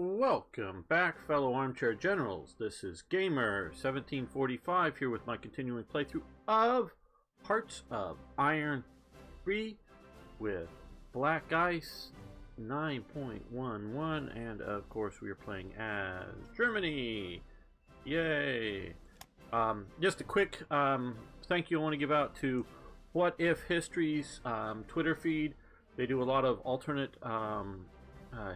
Welcome back, fellow armchair generals. This is Gamer1745 here with my continuing playthrough of Hearts of Iron 3 with Black Ice 9.11, and of course we are playing as Germany. Yay! Just a quick thank you I want to give out to What If History's Twitter feed. They do a lot of alternate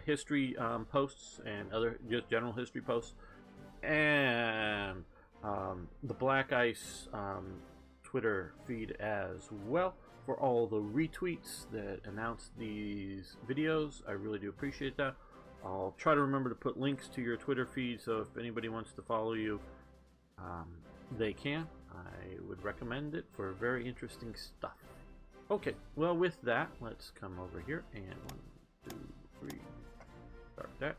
history posts and other just general history posts, and the Black Ice Twitter feed as well for all the retweets that announce these videos. I really do appreciate that. I'll try to remember to put links to your Twitter feed, so if anybody wants to follow you, they can. I would recommend it for very interesting stuff. Okay, well, with that, let's come over here and 1, 2, 3, start that.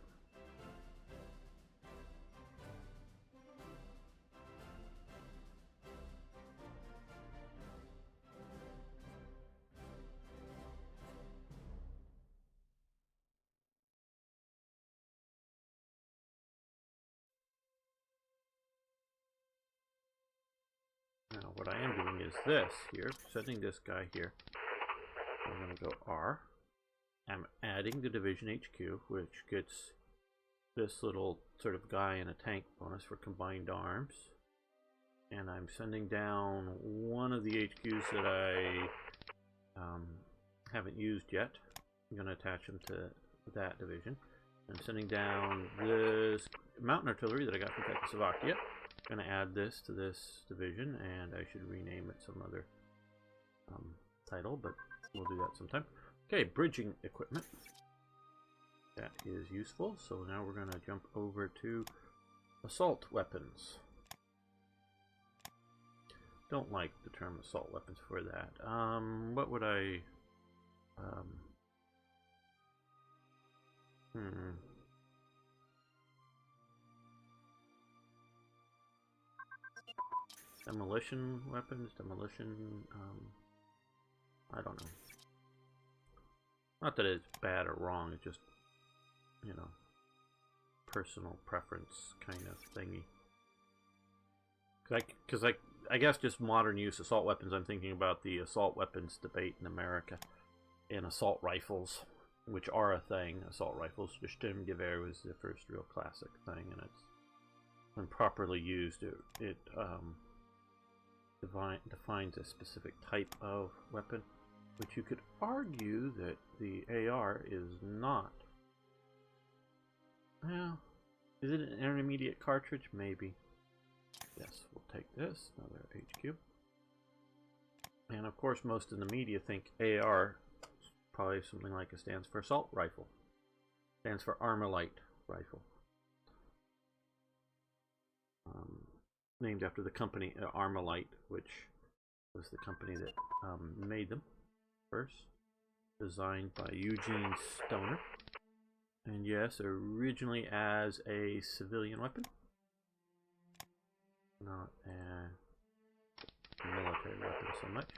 Now what I am doing is this here, setting this guy here. I'm going to go R. I'm adding the Division HQ, which gets this little sort of guy in a tank bonus for combined arms. And I'm sending down one of the HQs that I haven't used yet. I'm going to attach them to that division. I'm sending down this mountain artillery that I got from Czechoslovakia. I'm going to add this to this division, and I should rename it some other title, but we'll do that sometime. Okay, bridging equipment. That is useful. So now we're going to jump over to assault weapons. Don't like the term assault weapons for that. What would I... Demolition weapons, demolition, I don't know. Not that it's bad or wrong, it's just, you know, personal preference kind of thingy. Because I guess just modern use assault weapons, I'm thinking about the assault weapons debate in America, and assault rifles, which are a thing. Assault rifles, the Sturmgewehr was the first real classic thing, and it's, when properly used, it defines a specific type of weapon, which you could argue that the AR is not. Well, is it an intermediate cartridge? Maybe. Yes, we'll take this, another HQ. And of course, most in the media think AR is probably something like it stands for assault rifle. Stands for Armalite rifle. Named after the company Armalite, which was the company that made them first. Designed by Eugene Stoner. And yes, originally as a civilian weapon. Not a military weapon so much.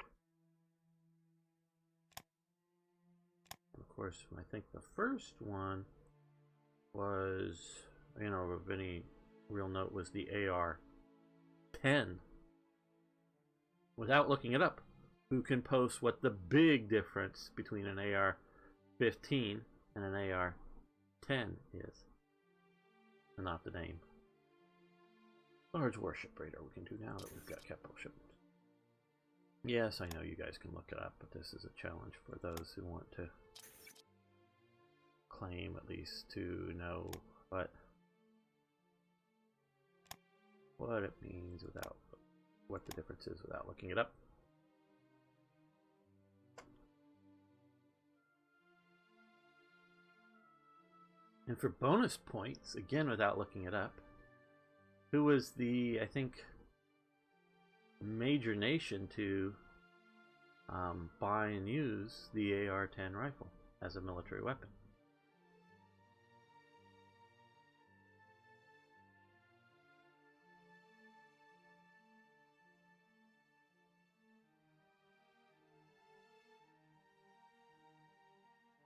And of course, I think the first one was, you know, of any real note, was the AR-10. Without looking it up, who can post what the big difference between an AR-15 and an AR-10 is? And not the name. Large warship radar we can do now that we've got capital shipments. Yes, I know you guys can look it up, but this is a challenge for those who want to claim at least to know what it means without, what the difference is without looking it up. And for bonus points, again without looking it up, who was the, I think, major nation to buy and use the AR-10 rifle as a military weapon?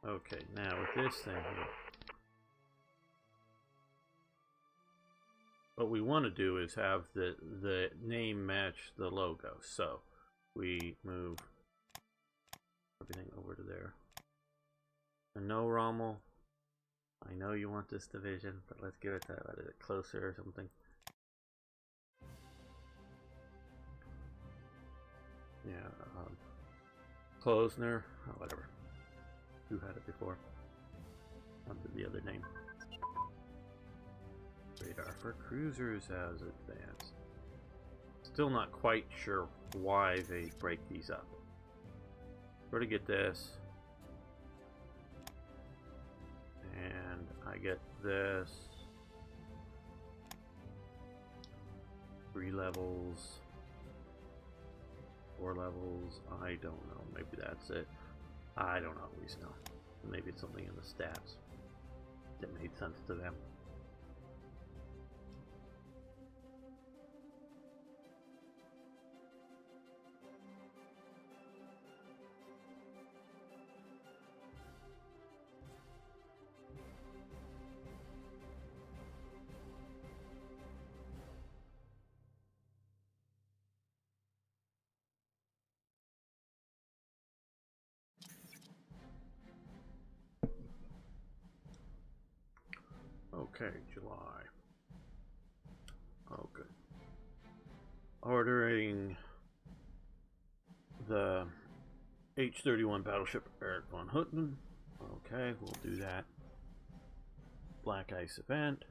Okay, now with this thing here, what we want to do is have the name match the logo. So we move everything over to there. And no, Rommel, I know you want this division, but let's give it that closer or something. Yeah, Klosner, oh, whatever. Who had it before? Under the other name. Radar for cruisers has advanced. Still not quite sure why they break these up. Where to get this? And I get this. 3 levels. 4 levels. I don't know. Maybe that's it. I don't always know. Maybe it's something in the stats that made sense to them. Okay, July. Oh, good. Ordering the H-31 battleship Erich von Hutten. Okay, we'll do that. Black Ice event.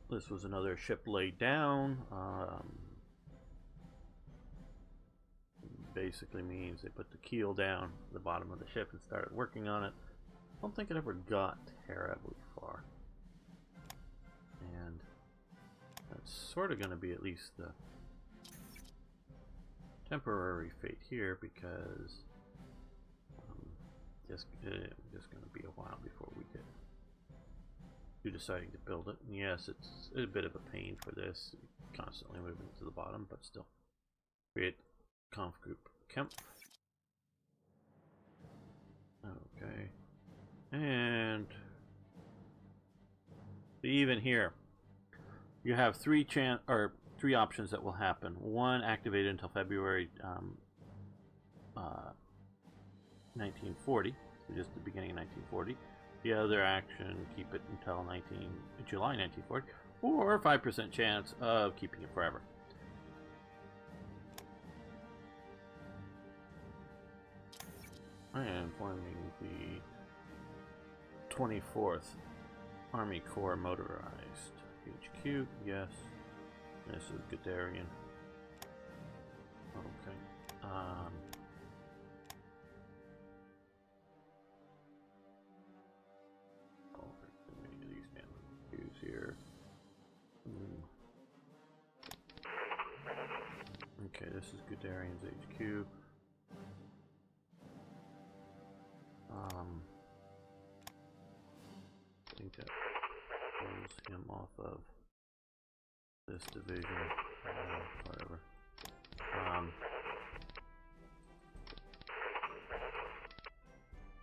This was another ship laid down. Basically means they put the keel down the bottom of the ship and started working on it. I don't think it ever got terribly far. And that's sort of going to be at least the temporary fate here, because just going to be a while before we get to deciding to build it. And yes, it's a bit of a pain for this, constantly moving to the bottom, but still. Create conf group Kemp. Okay. And even here, you have three options that will happen. One, activated until February 1940, so just the beginning of 1940. The other action, keep it until July 1940, or 5% chance of keeping it forever. I am forming the 24th Army Corps Motorized HQ, yes. This is Guderian. Okay. These damn HQs here. Okay, this is Guderian's HQ. I think that pulls him off of this division, whatever.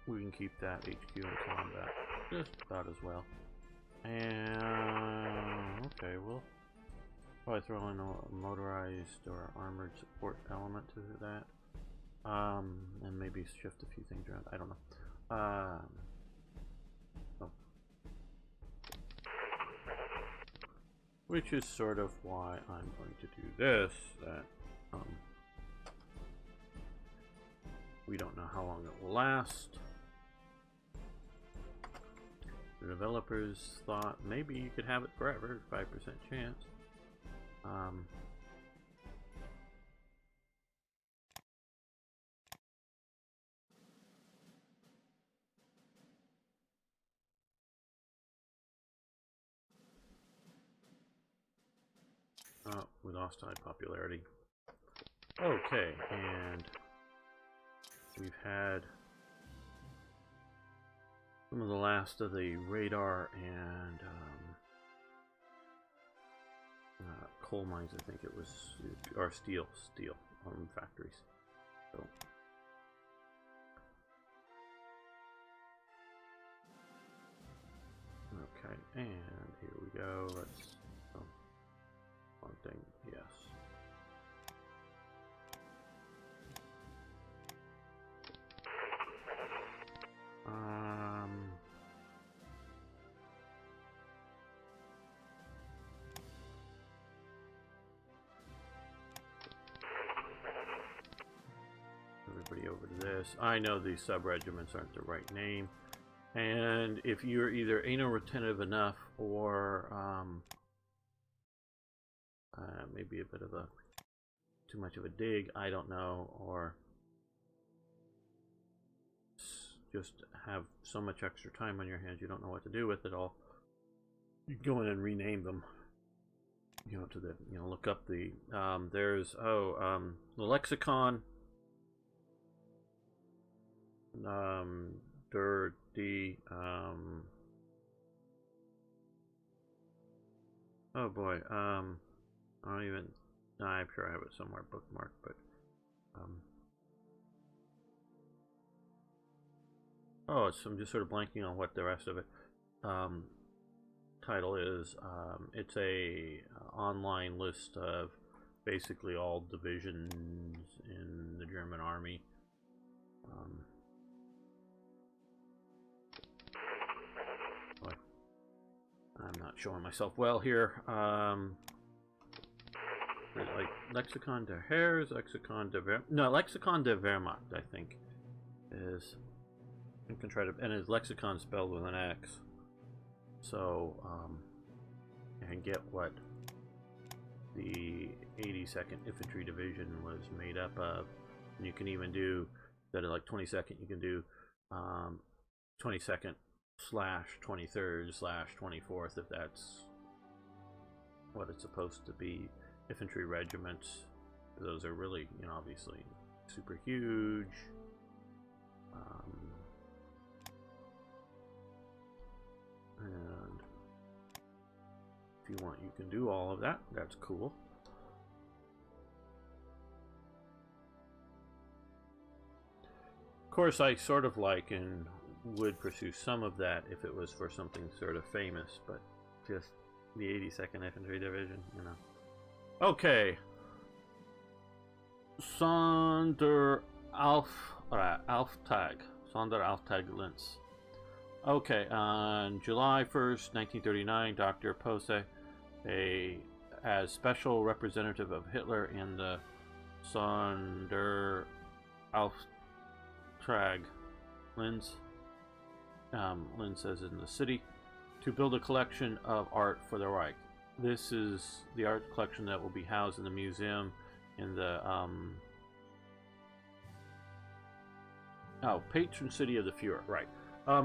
We can keep that HQ in combat just about as well. And okay, we'll probably throw in a motorized or armored support element to that. And maybe shift a few things around. I don't know. Oh. Which is sort of why I'm going to do this. That we don't know how long it will last. The developers thought maybe you could have it forever, 5% chance. Oh, we lost high popularity. Okay, and we've had some of the last of the radar and coal mines, I think it was, or steel factories. So. Okay, and here we go. Let's one thing, yes. Everybody over to this. I know these sub-regiments aren't the right name. And if you're either anal retentive enough or maybe a bit of a too much of a dig, I don't know, or just have so much extra time on your hands you don't know what to do with it all, you go in and rename them. You know, to the look up the there's the lexicon. Dirty oh boy, I don't even, no, I'm sure I have it somewhere bookmarked, but oh, I'm just sort of blanking on what the rest of it title is. It's a online list of basically all divisions in the German army. I'm not showing myself well here. Like Lexicon der Heers, Lexicon der Lexicon der Wehrmacht, I think, is. You can try to, and his lexicon spelled with an X. So, and get what the 82nd Infantry Division was made up of. And you can even do, instead of like 22nd, you can do 22nd / 23rd / 24th, if that's what it's supposed to be. Infantry regiments, those are really, obviously super huge. And if you want, you can do all of that. That's cool. Of course, I sort of like and would pursue some of that if it was for something sort of famous, but just the 82nd Infantry Division, Okay. Sonderauftrag Linz. Okay, on July 1st, 1939, Dr. Pose, as special representative of Hitler in the Sonderauftrag Linz, Linz says in the city, to build a collection of art for the Reich. This is the art collection that will be housed in the museum in the patron city of the Fuhrer, right? A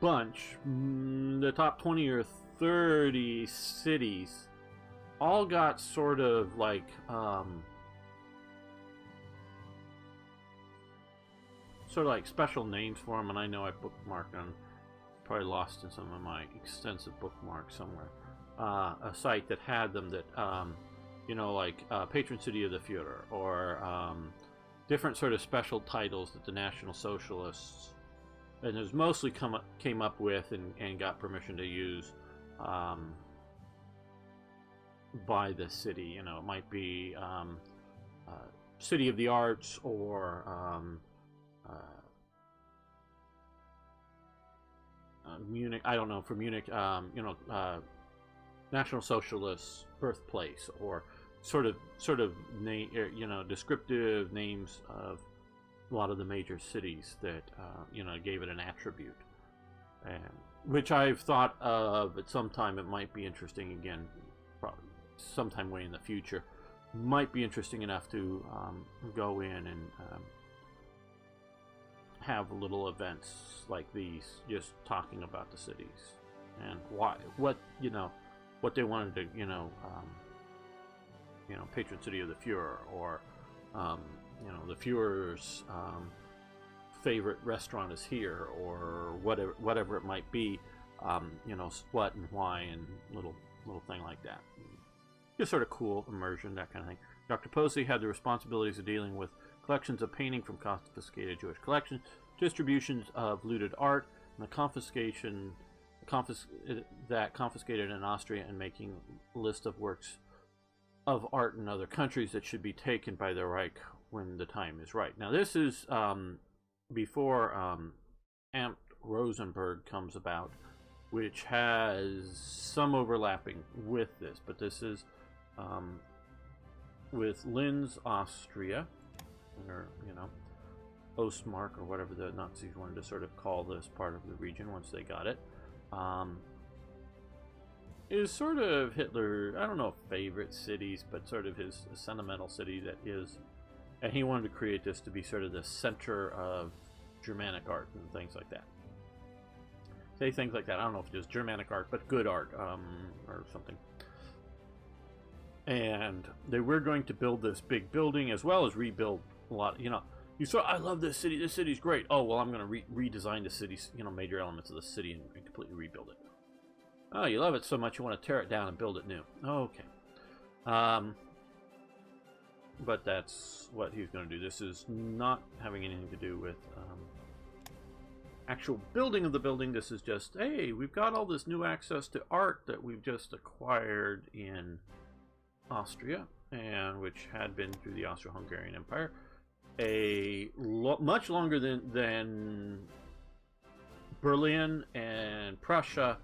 bunch, the top 20 or 30 cities, all got sort of like special names for them, and I know I bookmarked them, probably lost in some of my extensive bookmarks somewhere. A site that had them that like patron city of the Fuhrer, or different sort of special titles that the National Socialists, and it was mostly came up with and got permission to use by the city. It might be City of the Arts, or Munich. I don't know, for Munich, National Socialist birthplace, or sort of name, descriptive names of a lot of the major cities that gave it an attribute, and which I've thought of at some time. It might be interesting again, probably sometime way in the future. Might be interesting enough to go in and have little events like these, just talking about the cities and what they wanted to, patron city of the Fuhrer, or the Fuhrer's favorite restaurant is here, or whatever it might be, what and why, and little thing like that. Just sort of cool immersion, that kind of thing. Dr. Posey had the responsibilities of dealing with collections of painting from confiscated Jewish collections, distributions of looted art, and the that confiscated in Austria and making a list of works of art in other countries that should be taken by the Reich when the time is right. Now this is before Amt Rosenberg comes about, which has some overlapping with this, but this is with Linz, Austria, or Ostmark, or whatever the Nazis wanted to sort of call this part of the region once they got it. Is sort of Hitler, I don't know if favorite cities, but sort of his sentimental city that is, and he wanted to create this to be sort of the center of Germanic art and things like that. Say things like that, I don't know if it was Germanic art, but good art, or something. And they were going to build this big building as well as rebuild a lot, you saw, I love this city's great. Oh, well, I'm going to redesign the city's, major elements of the city and completely rebuild it. Oh, you love it so much you want to tear it down and build it new. Okay. But that's what he's going to do. This is not having anything to do with actual building of the building. This is just, hey, we've got all this new access to art that we've just acquired in Austria, and which had been through the Austro-Hungarian Empire. Much longer than Berlin and Prussia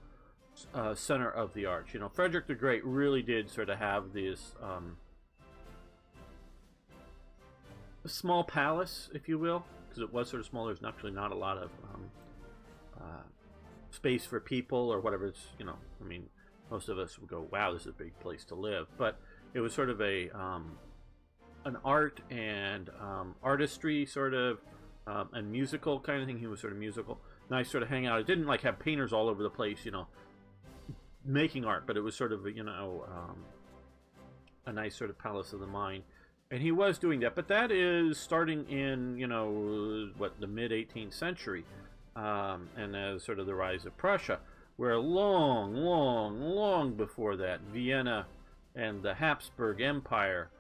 center of the arts. Frederick the Great really did sort of have this small palace, if you will, because it was sort of small. There's actually not a lot of space for people or whatever. It's most of us would go, wow, this is a big place to live, but it was sort of an art and artistry sort of and musical kind of thing. He was sort of musical, nice sort of hang out. It didn't like have painters all over the place, making art, but it was sort of a nice sort of palace of the mind, and he was doing that. But that is starting in the mid 18th century, and as sort of the rise of Prussia, where long before that, Vienna and the Habsburg Empire,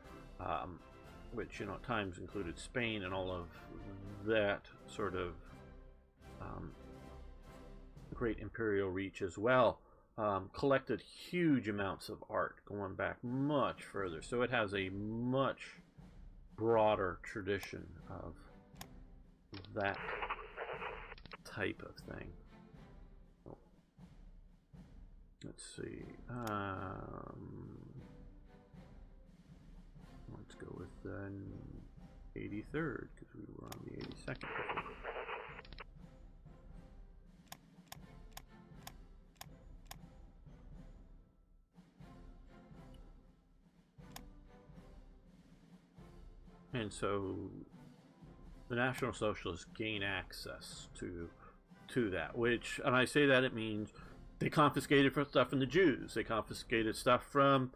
which at times included Spain and all of that sort of great imperial reach as well, collected huge amounts of art going back much further. So it has a much broader tradition of that type of thing. Let's see. Let's go with the 83rd, because we were on the 82nd before. And so the National Socialists gain access to that, which, and I say that, it means they confiscated stuff from the Jews. They confiscated stuff from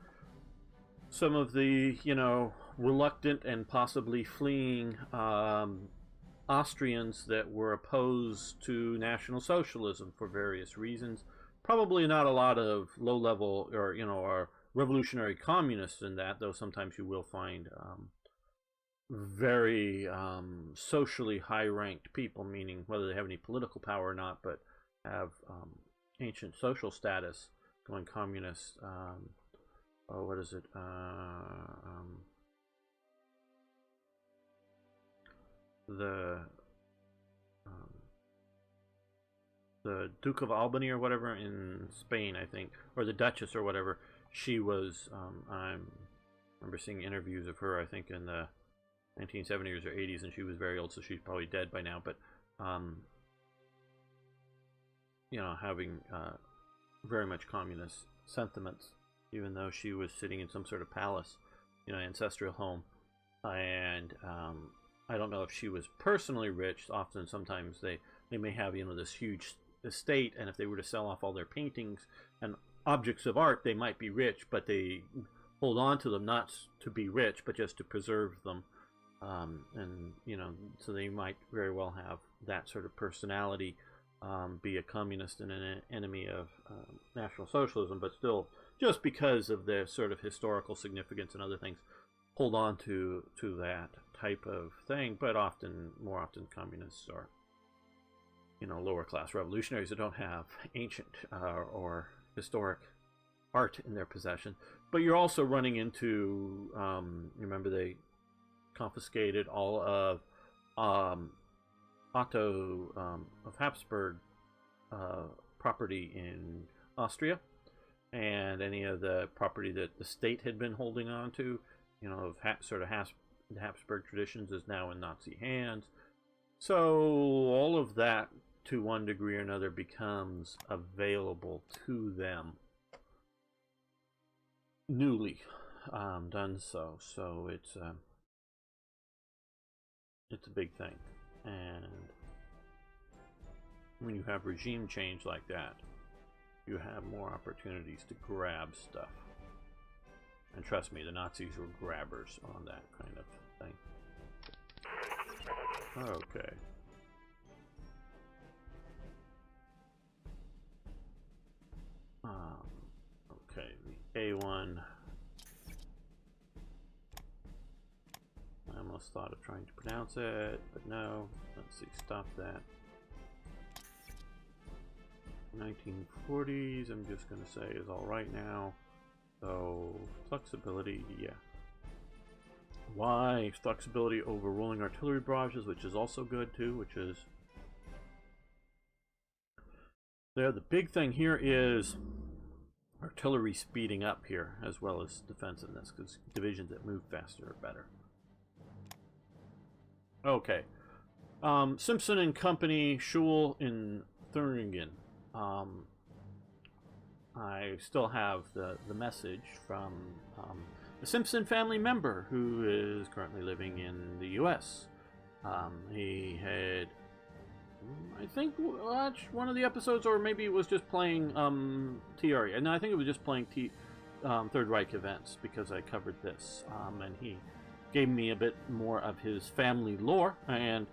some of the, reluctant and possibly fleeing Austrians that were opposed to National Socialism for various reasons. Probably not a lot of low-level or revolutionary communists in that, though sometimes you will find very socially high-ranked people, meaning whether they have any political power or not, but have ancient social status, going communist. What is it? The Duke of Albany or whatever in Spain, I think, or the Duchess or whatever. She was. I remember seeing interviews of her, I think, in the 1970s or 80s, and she was very old, so she's probably dead by now. But having very much communist sentiments, even though she was sitting in some sort of palace, ancestral home. And I don't know if she was personally rich. Often, sometimes they may have, this huge estate, and if they were to sell off all their paintings and objects of art, they might be rich, but they hold on to them not to be rich, but just to preserve them. And, so they might very well have that sort of personality, be a communist and an enemy of National Socialism, but still, just because of their sort of historical significance and other things, hold on to that type of thing. But more often communists are lower class revolutionaries that don't have ancient or historic art in their possession. But you're also running into, remember they confiscated all of Otto of Habsburg property in Austria, and any of the property that the state had been holding on to, of the Habsburg traditions, is now in Nazi hands. So all of that, to one degree or another, becomes available to them, newly done so. So it's a big thing. And when you have regime change like that, you have more opportunities to grab stuff. And trust me, the Nazis were grabbers on that kind of thing. Okay. Okay, the A1. I almost thought of trying to pronounce it, but no. Let's see, stop that. 1940s, I'm just going to say, is all right now. So, flexibility, yeah. Why? Flexibility over rolling artillery barrages, which is also good too, which is there. The big thing here is artillery speeding up here, as well as defensiveness, because divisions that move faster are better. Okay. Simson and Company, Schule in Thüringen. I still have the message from the Simpson family member who is currently living in the U.S. He had, I think, watched one of the episodes, or maybe it was just playing TRE. And I think it was just playing Third Reich events, because I covered this. And he gave me a bit more of his family lore, and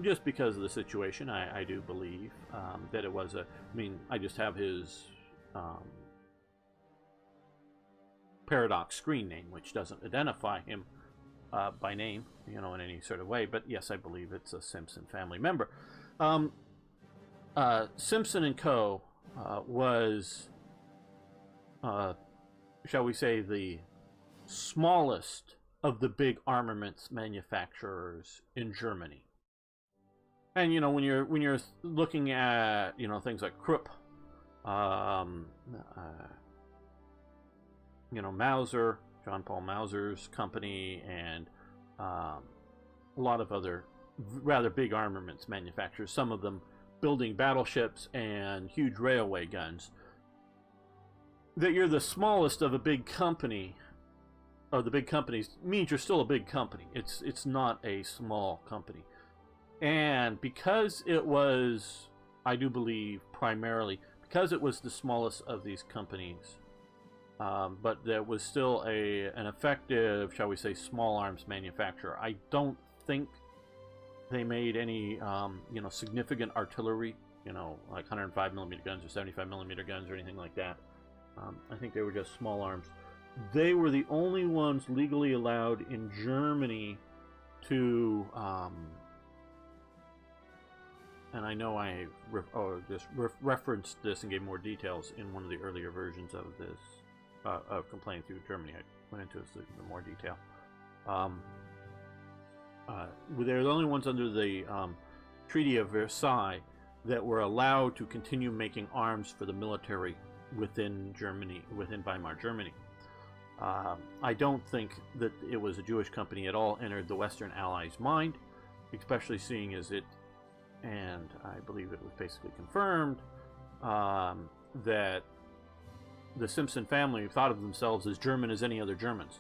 just because of the situation, I do believe that it was I just have his Paradox screen name, which doesn't identify him by name, in any sort of way. But yes, I believe it's a Simpson family member. Simson Co. Was, shall we say, the smallest of the big armaments manufacturers in Germany. And when you're looking at things like Krupp, Mauser, John Paul Mauser's company, and a lot of other rather big armaments manufacturers, some of them building battleships and huge railway guns, that you're the smallest of a big company, or the big companies, means you're still a big company. It's not a small company. And because it was, I do believe, primarily, because it was the smallest of these companies, but there was still an effective, shall we say, small arms manufacturer. I don't think they made any, significant artillery, like 105mm guns or 75mm guns or anything like that. I think they were just small arms. They were the only ones legally allowed in Germany to, and I know I referenced this and gave more details in one of the earlier versions of this, of Complaining Through Germany. I went into this in more detail. They're the only ones under the Treaty of Versailles that were allowed to continue making arms for the military within Germany, within Weimar Germany. I don't think that it was a Jewish company at all entered the Western Allies' mind, especially seeing as it, and I believe it was basically confirmed, that the Simpson family thought of themselves as German as any other Germans.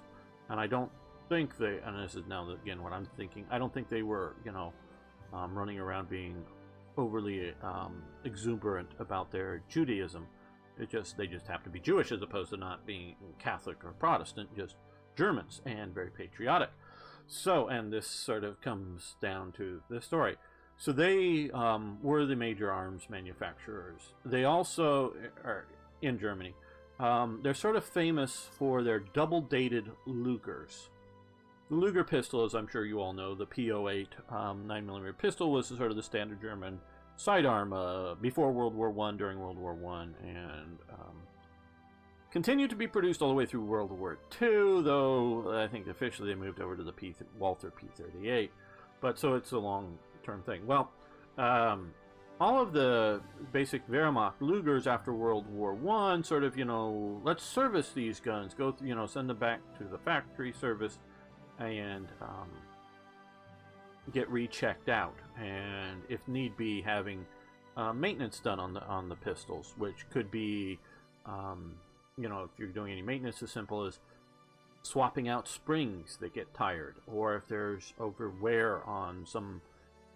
And I don't think they, and this is now again what I'm thinking, I don't think they were, running around being overly exuberant about their Judaism. They just happen to be Jewish as opposed to not being Catholic or Protestant, just Germans, and very patriotic. So, and this sort of comes down to the story. So they were the major arms manufacturers. They also are in Germany. They're sort of famous for their double-dated Lugers. The Luger pistol, as I'm sure you all know, the P08 9mm pistol, was sort of the standard German sidearm before World War I, during World War I, and continued to be produced all the way through World War II, though I think officially they moved over to the Walther P38. But so it's a long-term thing. Well, all of the basic Wehrmacht Lugers after World War I sort of, let's service these guns, go, send them back to the factory service, and get rechecked out, and if need be, having maintenance done on the pistols, which could be, if you're doing any maintenance, as simple as swapping out springs that get tired, or if there's over wear on some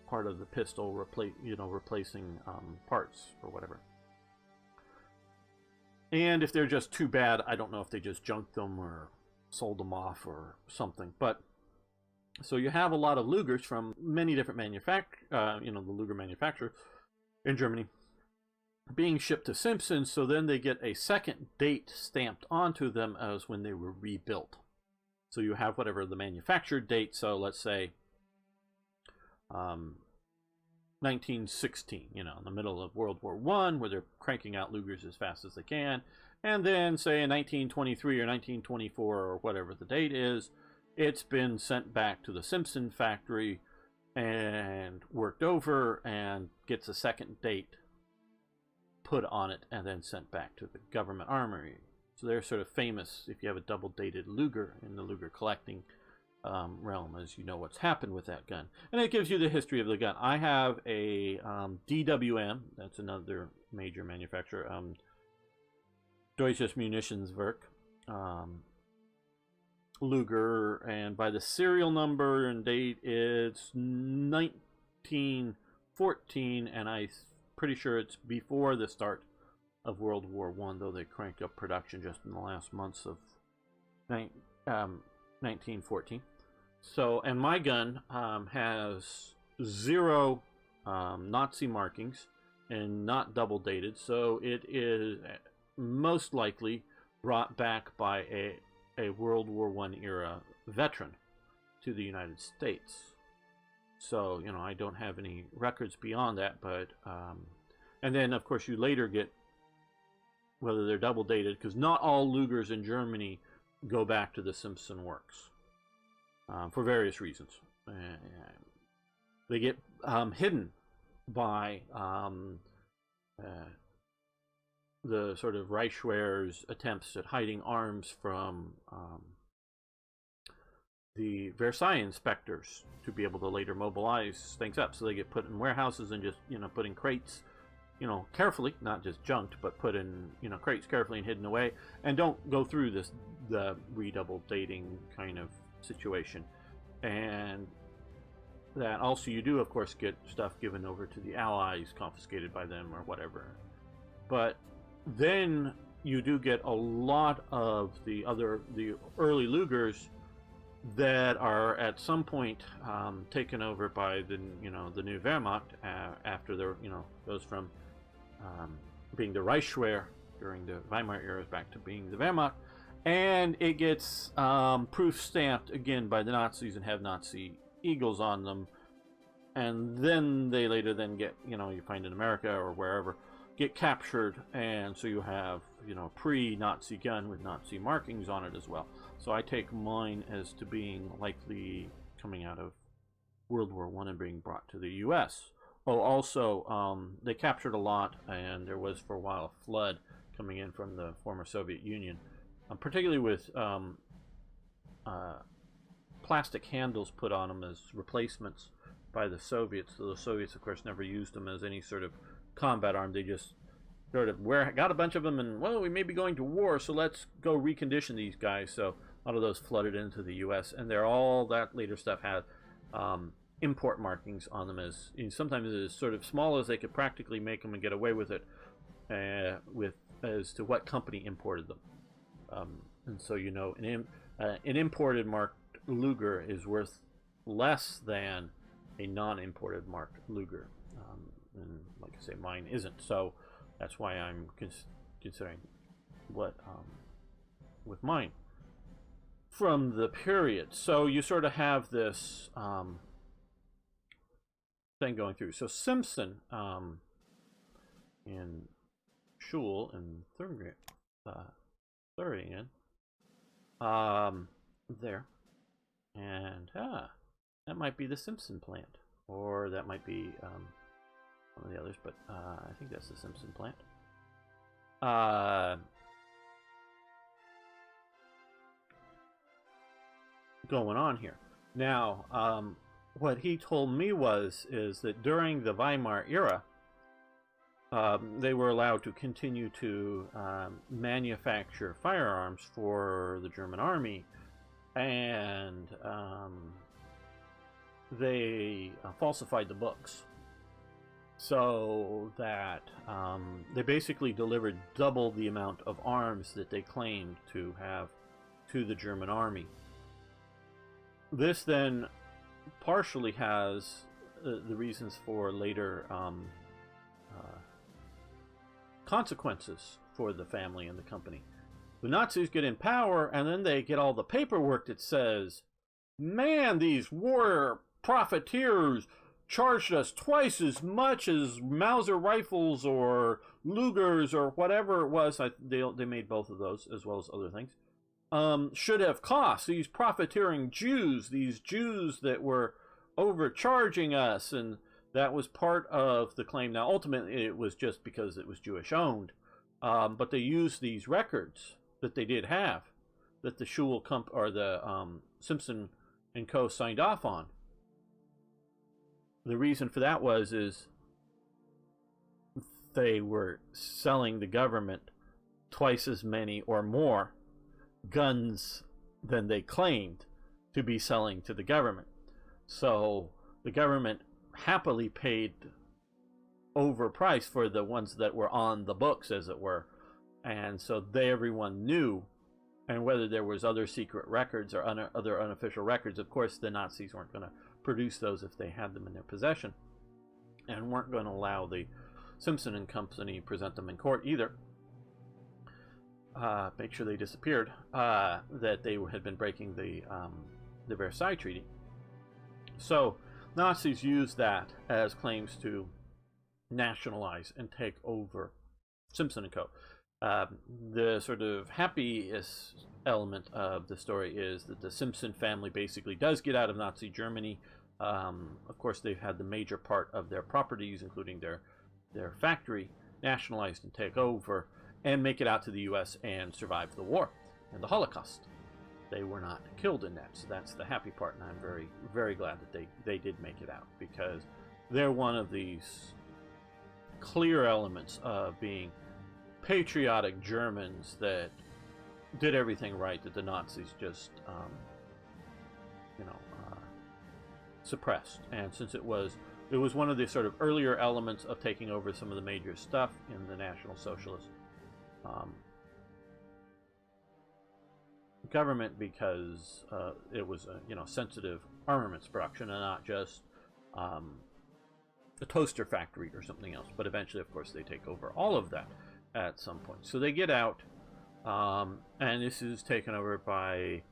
part of the pistol, replacing parts or whatever. And if they're just too bad, I don't know if they just junked them or sold them off or something. But so you have a lot of Lugers from many different the Luger manufacturer in Germany being shipped to Simpson, so then they get a second date stamped onto them as when they were rebuilt. So you have whatever the manufactured date, so let's say 1916, in the middle of World War I, where they're cranking out Lugers as fast as they can, and then say in 1923 or 1924 or whatever the date is, it's been sent back to the Simpson factory and worked over and gets a second date put on it and then sent back to the government armory. So they're sort of famous if you have a double dated Luger in the Luger collecting realm, as you know what's happened with that gun. And it gives you the history of the gun. I have a DWM, that's another major manufacturer, Deutsches Munitionswerk Luger, and by the serial number and date it's 1914, and I'm pretty sure it's before the start of World War I, though they cranked up production just in the last months of 1914. So, and my gun has 0 Nazi markings and not double dated, so it is most likely brought back by a World War I era veteran to the United States. So, I don't have any records beyond that, but and then of course you later get whether they're double dated, because not all Lugers in Germany go back to the Simpson works for various reasons. They get hidden by the sort of Reichswehr's attempts at hiding arms from the Versailles inspectors to be able to later mobilize things up. So they get put in warehouses and just, put in crates, carefully, not just junked, but put in, crates carefully and hidden away, and don't go through the redouble dating kind of situation. And that also you do, of course, get stuff given over to the Allies, confiscated by them or whatever. But then you do get a lot of the early Lugers that are at some point taken over by the new Wehrmacht after their goes from being the Reichswehr during the Weimar era back to being the Wehrmacht, and it gets proof stamped again by the Nazis and have Nazi eagles on them, and then they later then get you find in America or wherever get captured, and so you have pre-Nazi gun with Nazi markings on it as well. So I take mine as to being likely coming out of World War I and being brought to the U.S. Oh, also they captured a lot, and there was for a while a flood coming in from the former Soviet Union, particularly with plastic handles put on them as replacements by the Soviets. So the Soviets, of course, never used them as any sort of combat arm. They just sort of got a bunch of them, and well, we may be going to war, so let's go recondition these guys. So a lot of those flooded into the U.S., and they're all that later stuff had import markings on them, as sometimes as sort of small as they could practically make them and get away with it, with as to what company imported them. And so an imported marked Luger is worth less than a non-imported marked Luger. And like I say, mine isn't, so that's why I'm considering what with mine. from the period. So you sort of have this thing going through. So Simson in Schule in Thüringen, there, and that might be the Simson plant, or that might be one of the others, but I think that's the Simson plant. Going on here now. What he told me is that during the Weimar era, they were allowed to continue to manufacture firearms for the German army, and they falsified the books, so that they basically delivered double the amount of arms that they claimed to have to the German army. This then partially has the reasons for later consequences for the family and the company. The Nazis get in power, and then they get all the paperwork that says, man, these war profiteers charged us twice as much as Mauser rifles or Lugers or whatever it was. They made both of those as well as other things. Should have cost. These profiteering Jews, these Jews that were overcharging us, and that was part of the claim. Now, ultimately, it was just because it was Jewish owned, but they used these records that they did have, that the Schule or the Simson and Co. signed off on. The reason for that is they were selling the government twice as many or more guns than they claimed to be selling to the government. So the government happily paid overpriced for the ones that were on the books, as it were, and so everyone knew. And whether there was other secret records or other unofficial records, of course the Nazis weren't going to produce those if they had them in their possession, and weren't going to allow the Simson and Company present them in court either. Make sure they disappeared, that they had been breaking the Versailles Treaty. So Nazis used that as claims to nationalize and take over Simson and Co. The sort of happiest element of the story is that the Simson family basically does get out of Nazi Germany. Of course, they've had the major part of their properties, including their factory, nationalized and take over, and make it out to the U.S. and survive the war and the Holocaust. They were not killed in that, so that's the happy part, and I'm very, very glad that they did make it out, because they're one of these clear elements of being patriotic Germans that did everything right that the Nazis just, suppressed. And since it was one of the sort of earlier elements of taking over some of the major stuff in the National Socialist government, because it was a sensitive armaments production and not just a toaster factory or something else. But eventually, of course, they take over all of that at some point. So they get out, and this is taken over by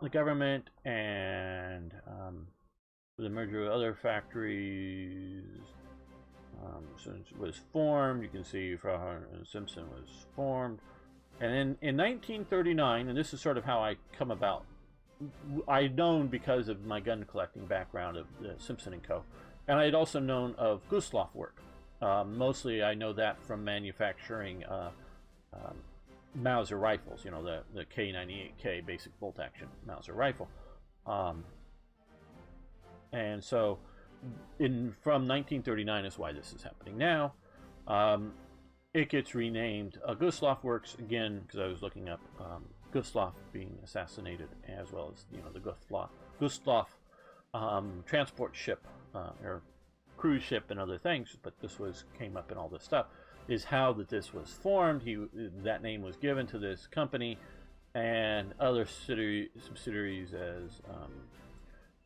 the government, and the merger of other factories was formed. You can see Simson was formed. And in 1939, and this is sort of how I come about, I'd known because of my gun collecting background of the Simson & Co. And I had also known of Gustloff-Werke. Mostly I know that from manufacturing Mauser rifles, the K98K basic bolt action Mauser rifle. And so from 1939 is why this is happening now. It gets renamed Gustloff-Werks again, because I was looking up Gustloff being assassinated, as well as the Gustloff transport ship or cruise ship and other things. But this came up in all this stuff. Is how this was formed. That name was given to this company and other subsidiaries as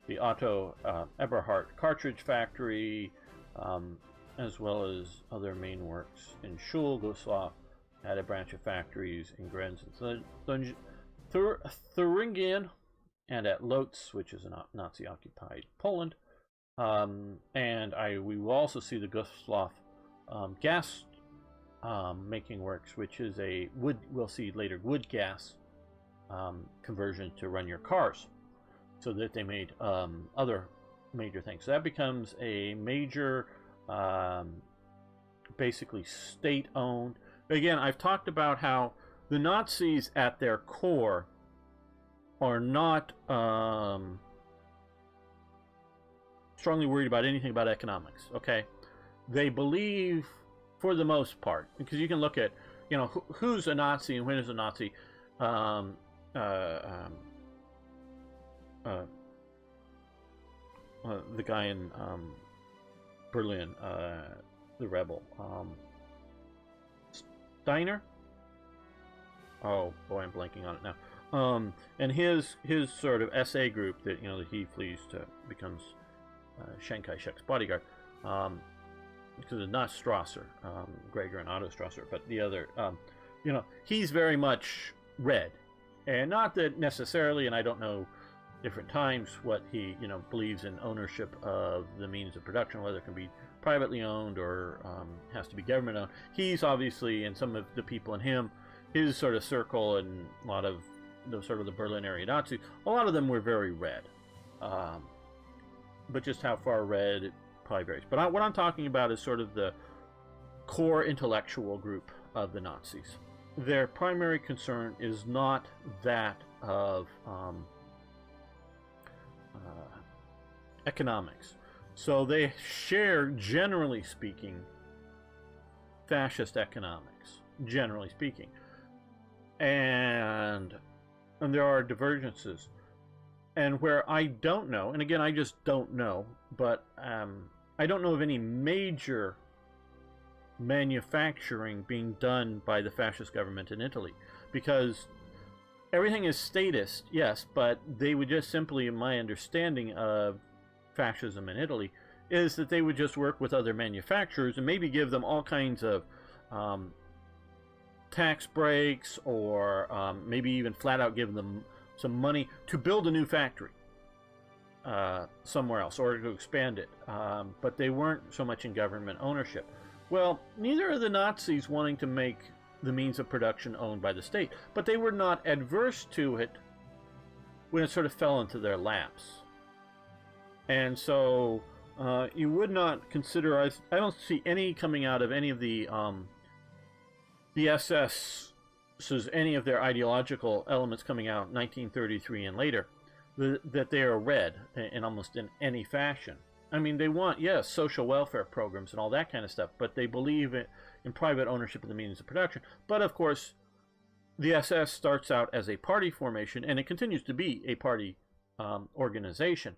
the Otto Eberhardt cartridge factory, as well as other main works in Schule. Gustloff had a branch of factories in Grenz and Thuringen and at Lotz, which is a Nazi-occupied Poland. And we will also see the Gustloff gas making works, which is a we'll see later, wood gas conversion to run your cars, so that they made other major things. So that becomes a major, basically state-owned. Again, I've talked about how the Nazis at their core are not strongly worried about anything about economics. Okay, they believe, for the most part, because you can look at, who's a Nazi and when is a Nazi. The guy in Berlin, the rebel, Steiner. Oh boy, I'm blanking on it now. And his sort of SA group that that he flees to, becomes Chiang Kai-shek's bodyguard. Because it's not Strasser, Gregor and Otto Strasser, but the other, he's very much red. And not that necessarily, and I don't know different times what he, believes in ownership of the means of production, whether it can be privately owned or has to be government owned. He's obviously, and some of the people in his sort of circle, and a lot of the sort of the Berlin area Nazis, a lot of them were very red. But just how far red, it probably varies. But what I'm talking about is sort of the core intellectual group of the Nazis. Their primary concern is not that of economics. So they share, generally speaking, fascist economics, generally speaking. And there are divergences. And where I don't know, and again, I just don't know, but I don't know of any major manufacturing being done by the fascist government in Italy, because everything is statist, yes, but they would just simply, in my understanding of fascism in Italy, is that they would just work with other manufacturers and maybe give them all kinds of tax breaks, or maybe even flat out give them some money to build a new factory somewhere else, or to expand it. But they weren't so much in government ownership. Well, neither are the Nazis wanting to make the means of production owned by the state, but they were not adverse to it when it sort of fell into their laps. And so you would not consider, I don't see any coming out of any of the SS's, any of their ideological elements coming out in 1933 and later, that they are red in almost in any fashion. I mean, they want, yes, social welfare programs and all that kind of stuff, but they believe in private ownership of the means of production. But of course, the SS starts out as a party formation, and it continues to be a party organization.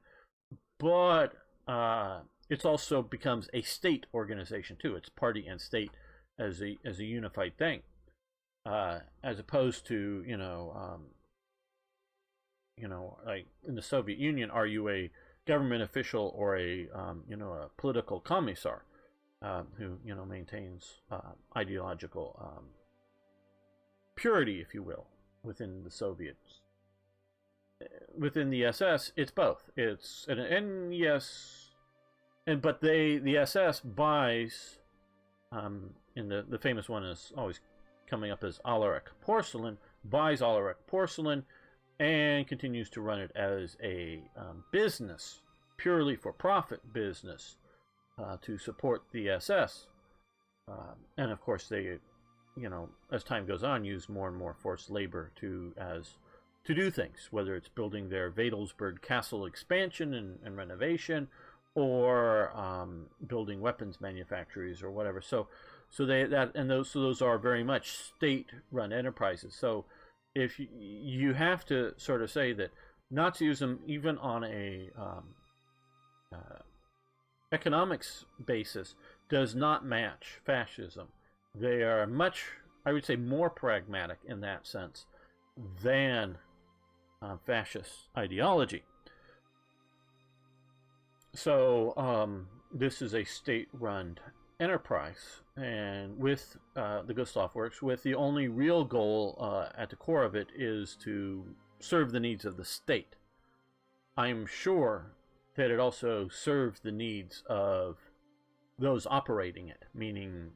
But it also becomes a state organization too. It's party and state as a unified thing, as opposed to like in the Soviet Union, are you a government official or a political commissar who maintains ideological purity, if you will, within the Soviets. Within the SS, it's both. It's and yes, but the SS buys, in the famous one is always coming up as Alaric Porcelain, buys Alaric Porcelain and continues to run it as a business, purely for profit business, to support the SS. And of course they, as time goes on, use more and more forced labor to do things, whether it's building their Wedelsburg Castle expansion and renovation, or building weapons manufactories or whatever. So those are very much state-run enterprises. So if you have to sort of say that Nazism, even on a economics basis, does not match fascism. They are much, I would say, more pragmatic in that sense than fascist ideology. So this is a state-run enterprise, and with the Gustloff-Werks, with the only real goal at the core of it is to serve the needs of the state. I'm sure that it also serves the needs of those operating it, meaning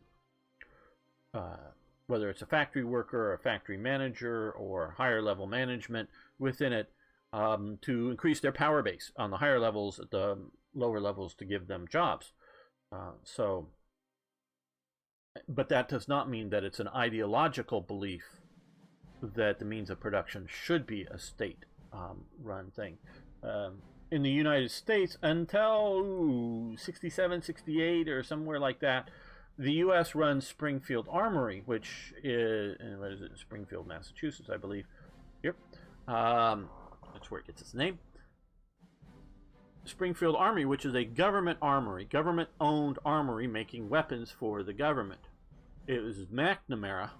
whether it's a factory worker or a factory manager or higher level management within it, to increase their power base on the higher levels, at the lower levels to give them jobs. But that does not mean that it's an ideological belief that the means of production should be a state run thing. In the United States, until 67, 68 or somewhere like that, the U.S. runs Springfield Armory, which is, what is it, Springfield, Massachusetts, I believe. Yep. That's where it gets its name. Springfield Army, which is a government armory, government-owned armory making weapons for the government. It was McNamara,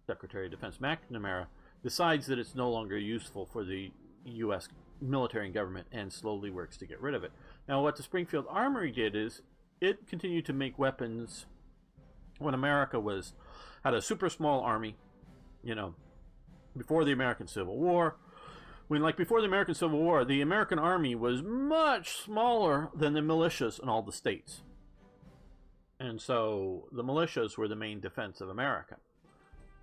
Secretary of Defense McNamara, decides that it's no longer useful for the U.S. military and government and slowly works to get rid of it. Now, what the Springfield Armory did is it continued to make weapons when America had a super small army, you know, before the American Civil War. Before the American Civil War, the American Army was much smaller than the militias in all the states. And so the militias were the main defense of America.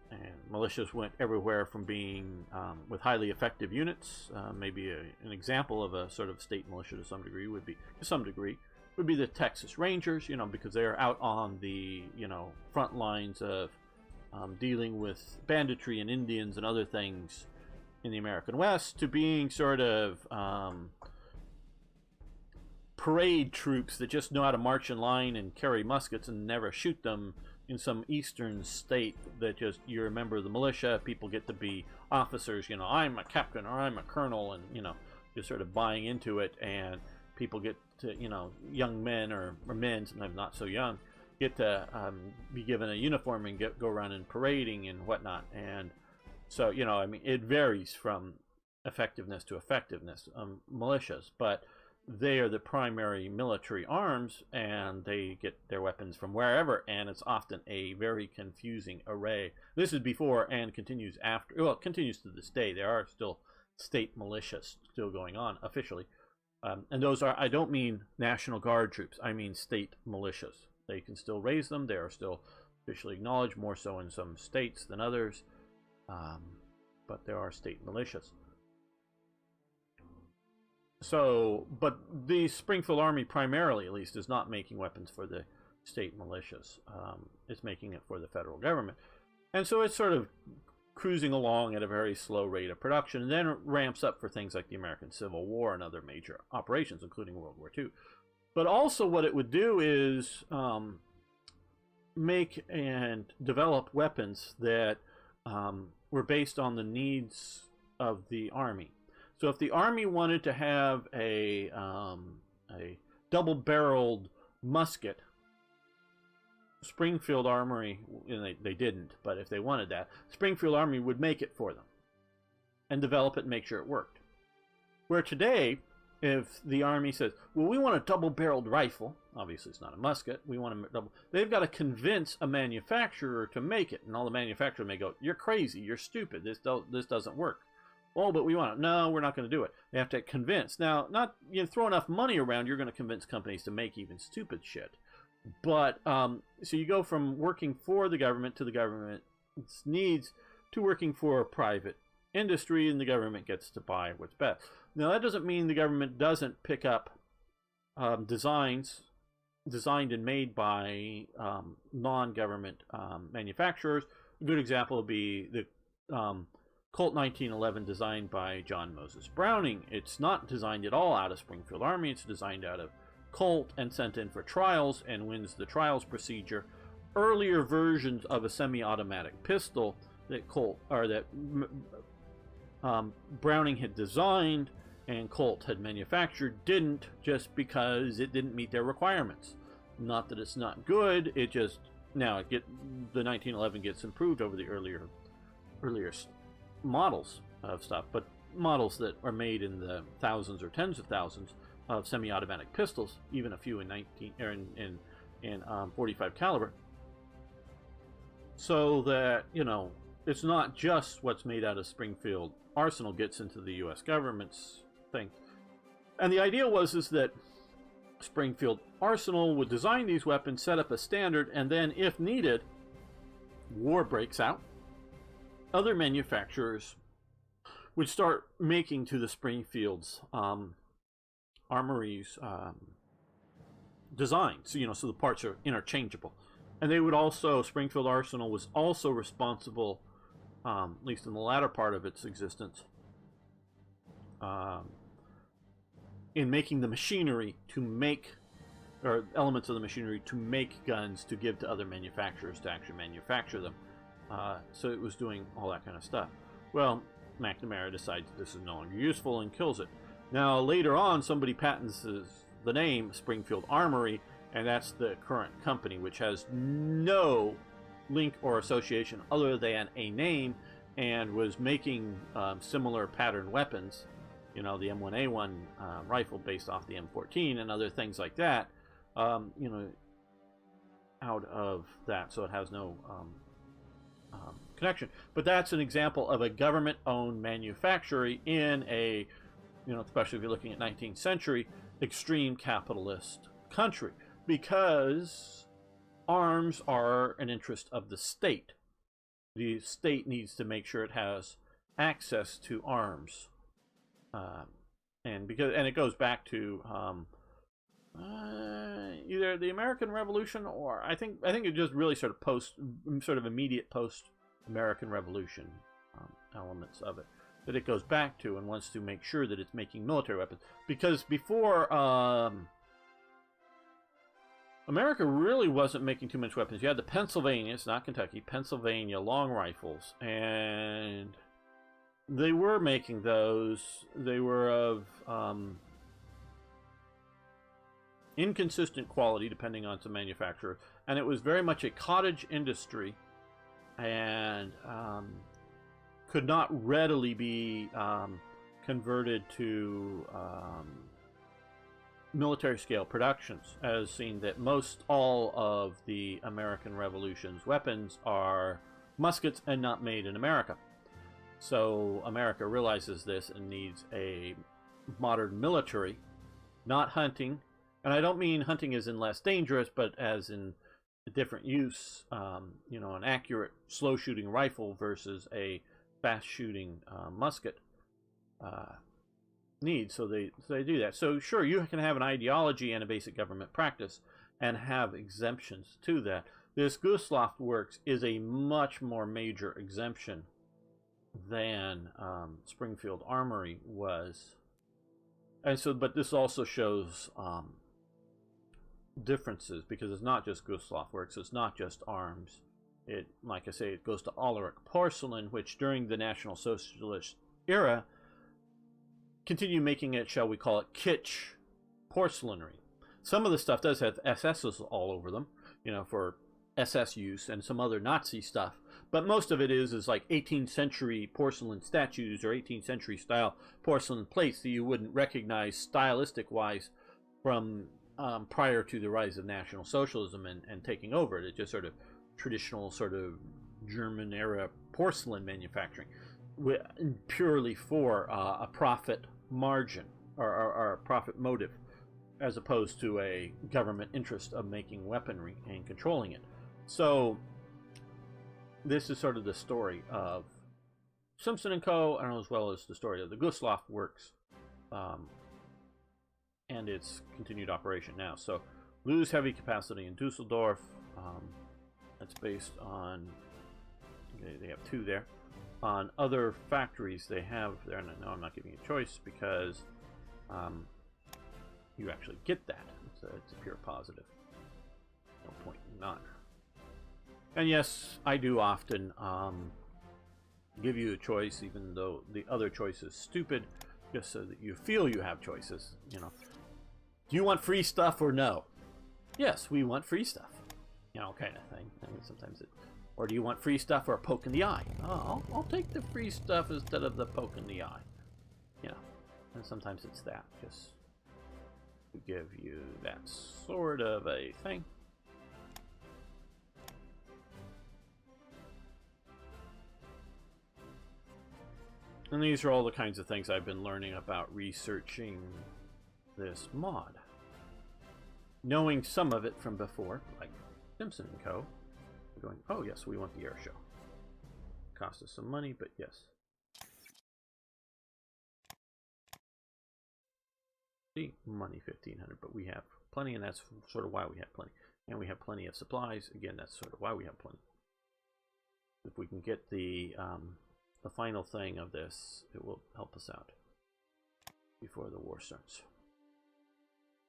And militias went everywhere from being with highly effective units. Maybe an example of a sort of state militia to some degree would be the Texas Rangers, you know, because they're out on the, you know, front lines of dealing with banditry and Indians and other things in the American West, to being sort of parade troops that just know how to march in line and carry muskets and never shoot them in some eastern state that just, you're a member of the militia, people get to be officers, you know, I'm a captain or I'm a colonel, and, you know, you're sort of buying into it, and people get to, you know, young men or men, sometimes not so young, get to be given a uniform and go around in parading and whatnot. And so, you know, I mean, it varies from effectiveness to effectiveness, militias, but they are the primary military arms, and they get their weapons from wherever, and it's often a very confusing array. This is before and continues after. Well, it continues to this day. There are still state militias still going on officially, and those are, I don't mean National Guard troops, I mean state militias. They can still raise them. They are still officially acknowledged, more so in some states than others, but there are state militias. So, but the Springfield Army primarily, at least, is not making weapons for the state militias. It's making it for the federal government. And so it's sort of cruising along at a very slow rate of production, and then it ramps up for things like the American Civil War and other major operations, including World War II. But also what it would do is make and develop weapons that were based on the needs of the Army. So if the Army wanted to have a double-barreled musket, Springfield Armory, and they didn't, but if they wanted that, Springfield Army would make it for them and develop it and make sure it worked. Where today, if the Army says, well, we want a double-barreled rifle, obviously it's not a musket, we want a double, they've got to convince a manufacturer to make it, and all the manufacturer may go, you're crazy, you're stupid, this doesn't work. Oh, but we want it. No, we're not going to do it. They have to convince. Now, not, you know, throw enough money around, you're going to convince companies to make even stupid shit. But, so you go from working for the government to the government's needs to working for private industry, and the government gets to buy what's best. Now, that doesn't mean the government doesn't pick up designs designed and made by non-government manufacturers. A good example would be the Colt 1911, designed by John Moses Browning. It's not designed at all out of Springfield Army. It's designed out of Colt and sent in for trials, and wins the trials procedure. Earlier versions of a semi-automatic pistol that Browning had designed and Colt had manufactured didn't, just because it didn't meet their requirements. Not that it's not good. It just, now the 1911 gets improved over the earlier models of stuff, but models that are made in the thousands or tens of thousands of semi-automatic pistols, even a few in in 45 caliber, so that, you know, it's not just what's made out of Springfield Arsenal gets into the U.S. government's thing. And the idea is that Springfield Arsenal would design these weapons, set up a standard, and then, if needed, war breaks out, other manufacturers would start making to the Springfield's armories designs, you know, so the parts are interchangeable. And they would also, Springfield Arsenal was also responsible, at least in the latter part of its existence, in making the machinery to make, or elements of the machinery to make guns to give to other manufacturers to actually manufacture them. So it was doing all that kind of stuff. Well, McNamara decides this is no longer useful and kills it. Now, later on, somebody patents the name Springfield Armory, and that's the current company, which has no link or association other than a name, and was making similar pattern weapons, you know, the M1A1 rifle based off the M14 and other things like that, you know, out of that. So it has no connection. But that's an example of a government-owned manufacturer in a, you know, especially if you're looking at 19th century, extreme capitalist country, because arms are an interest of the state. The state needs to make sure it has access to arms, and it goes back to either the American Revolution, or I think it just really sort of immediate post American Revolution elements of it that it goes back to, and wants to make sure that it's making military weapons, because before America really wasn't making too much weapons. You had the Pennsylvanias, not Kentucky, Pennsylvania long rifles, and they were making those. They were of inconsistent quality depending on some manufacturer, and it was very much a cottage industry, and could not readily be converted to military scale productions, as seen that most all of the American Revolution's weapons are muskets and not made in America. So America realizes this and needs a modern military, not hunting. And I don't mean hunting as in less dangerous, but as in a different use, you know, an accurate slow shooting rifle versus a fast shooting musket needs. So they do that. So sure, you can have an ideology and a basic government practice and have exemptions to that. This Gustloff-Werke is a much more major exemption than Springfield Armory was. And so, but this also shows differences, because it's not just Gustloff-Werke, it's not just arms. It, like I say, it goes to Rotc porcelain, which during the National Socialist era continue making it, shall we call it, kitsch porcelainry. Some of the stuff does have SS's all over them, you know, for SS use, and some other Nazi stuff. But most of it is like 18th century porcelain statues or 18th century style porcelain plates that you wouldn't recognize stylistic wise from prior to the rise of National Socialism and taking over it. It's just sort of traditional sort of German era porcelain manufacturing, purely for a profit margin or a profit motive, as opposed to a government interest of making weaponry and controlling it. So this is sort of the story of Simson Co, and as well as the story of the Gustloff-Werke and its continued operation now. So lose heavy capacity in Dusseldorf. That's based on, they have two there. On other factories they have there, and no, I'm not giving you a choice, because you actually get that. It's a pure positive. No point in not. And yes, I do often give you a choice, even though the other choice is stupid, just so that you feel you have choices. You know, do you want free stuff or no? Yes, we want free stuff. You know, kind of thing. I mean, sometimes it. Or do you want free stuff or a poke in the eye? Oh, I'll take the free stuff instead of the poke in the eye. You know, and sometimes it's that, just to give you that sort of a thing. And these are all the kinds of things I've been learning about researching this mod. Knowing some of it from before, like Simson Co. Going, oh yes, we want the air show. Cost us some money, but yes. See, money 1,500, but we have plenty, and that's sort of why we have plenty. And we have plenty of supplies. Again, that's sort of why we have plenty. If we can get the final thing of this, it will help us out before the war starts.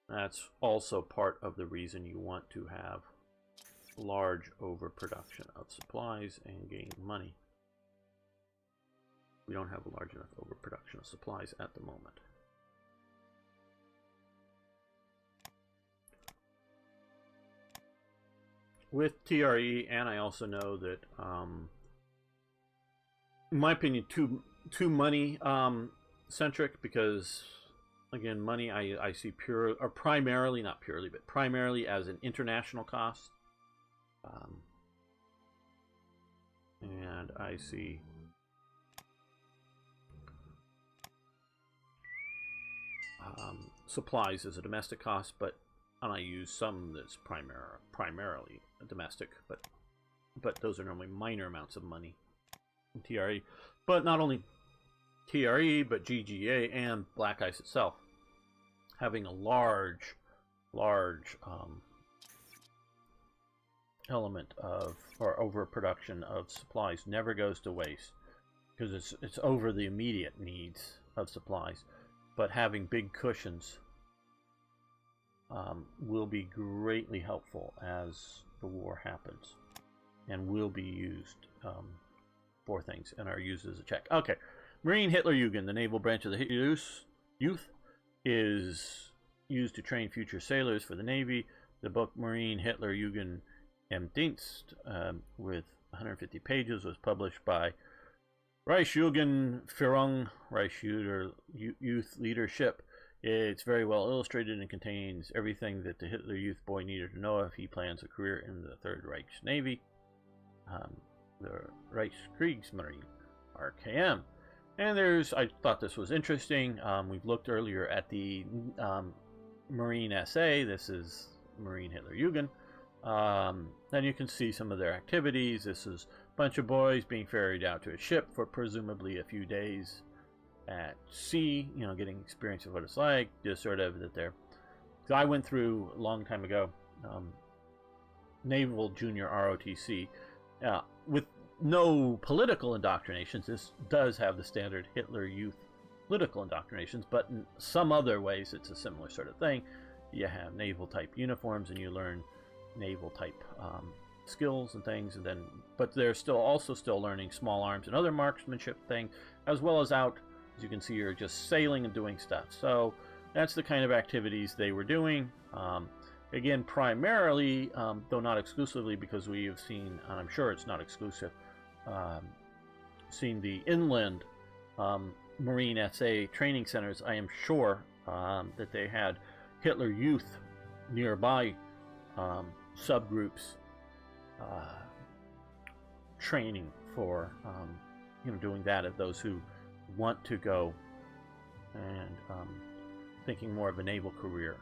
That's also part of the reason you want to have large overproduction of supplies and gain money. We don't have a large enough overproduction of supplies at the moment. With TRE, and I also know that, in my opinion, too money centric, because again, money I see pure, or primarily, not purely, but primarily as an international cost. And I see supplies as a domestic cost, and I use some that's primarily domestic, but those are normally minor amounts of money in TRE. But not only TRE, but GGA and Black Ice itself, having a large element of, or overproduction of supplies never goes to waste, because it's over the immediate needs of supplies. But having big cushions will be greatly helpful as the war happens, and will be used for things, and are used as a check. Okay, Marine Hitlerjugend, the naval branch of the youth, is used to train future sailors for the Navy. The book Marine Hitlerjugend im Dienst, with 150 pages, was published by Reichsjugendführung, Reich Youth Leadership. It's very well illustrated and contains everything that the Hitler Youth boy needed to know if he plans a career in the Third Reich Navy, the Reichskriegsmarine, RKM. And I thought this was interesting. We've looked earlier at the Marine SA. This is Marine Hitlerjugend. Then you can see some of their activities. This is a bunch of boys being ferried out to a ship for presumably a few days at sea, getting experience of what it's like, just sort of that they're... So I went through a long time ago, Naval Junior ROTC, with no political indoctrinations. This does have the standard Hitler Youth political indoctrinations, but in some other ways it's a similar sort of thing. You have naval type uniforms, and you learn naval type skills and things, and then, but they're still learning small arms and other marksmanship things, as well as out, as you can see, you're just sailing and doing stuff. So that's the kind of activities they were doing. Again, primarily, though not exclusively, because we have seen, and I'm sure it's not exclusive, seen the inland Marine SA training centers. I am sure that they had Hitler Youth nearby subgroups training for doing that, of those who want to go and thinking more of a naval career,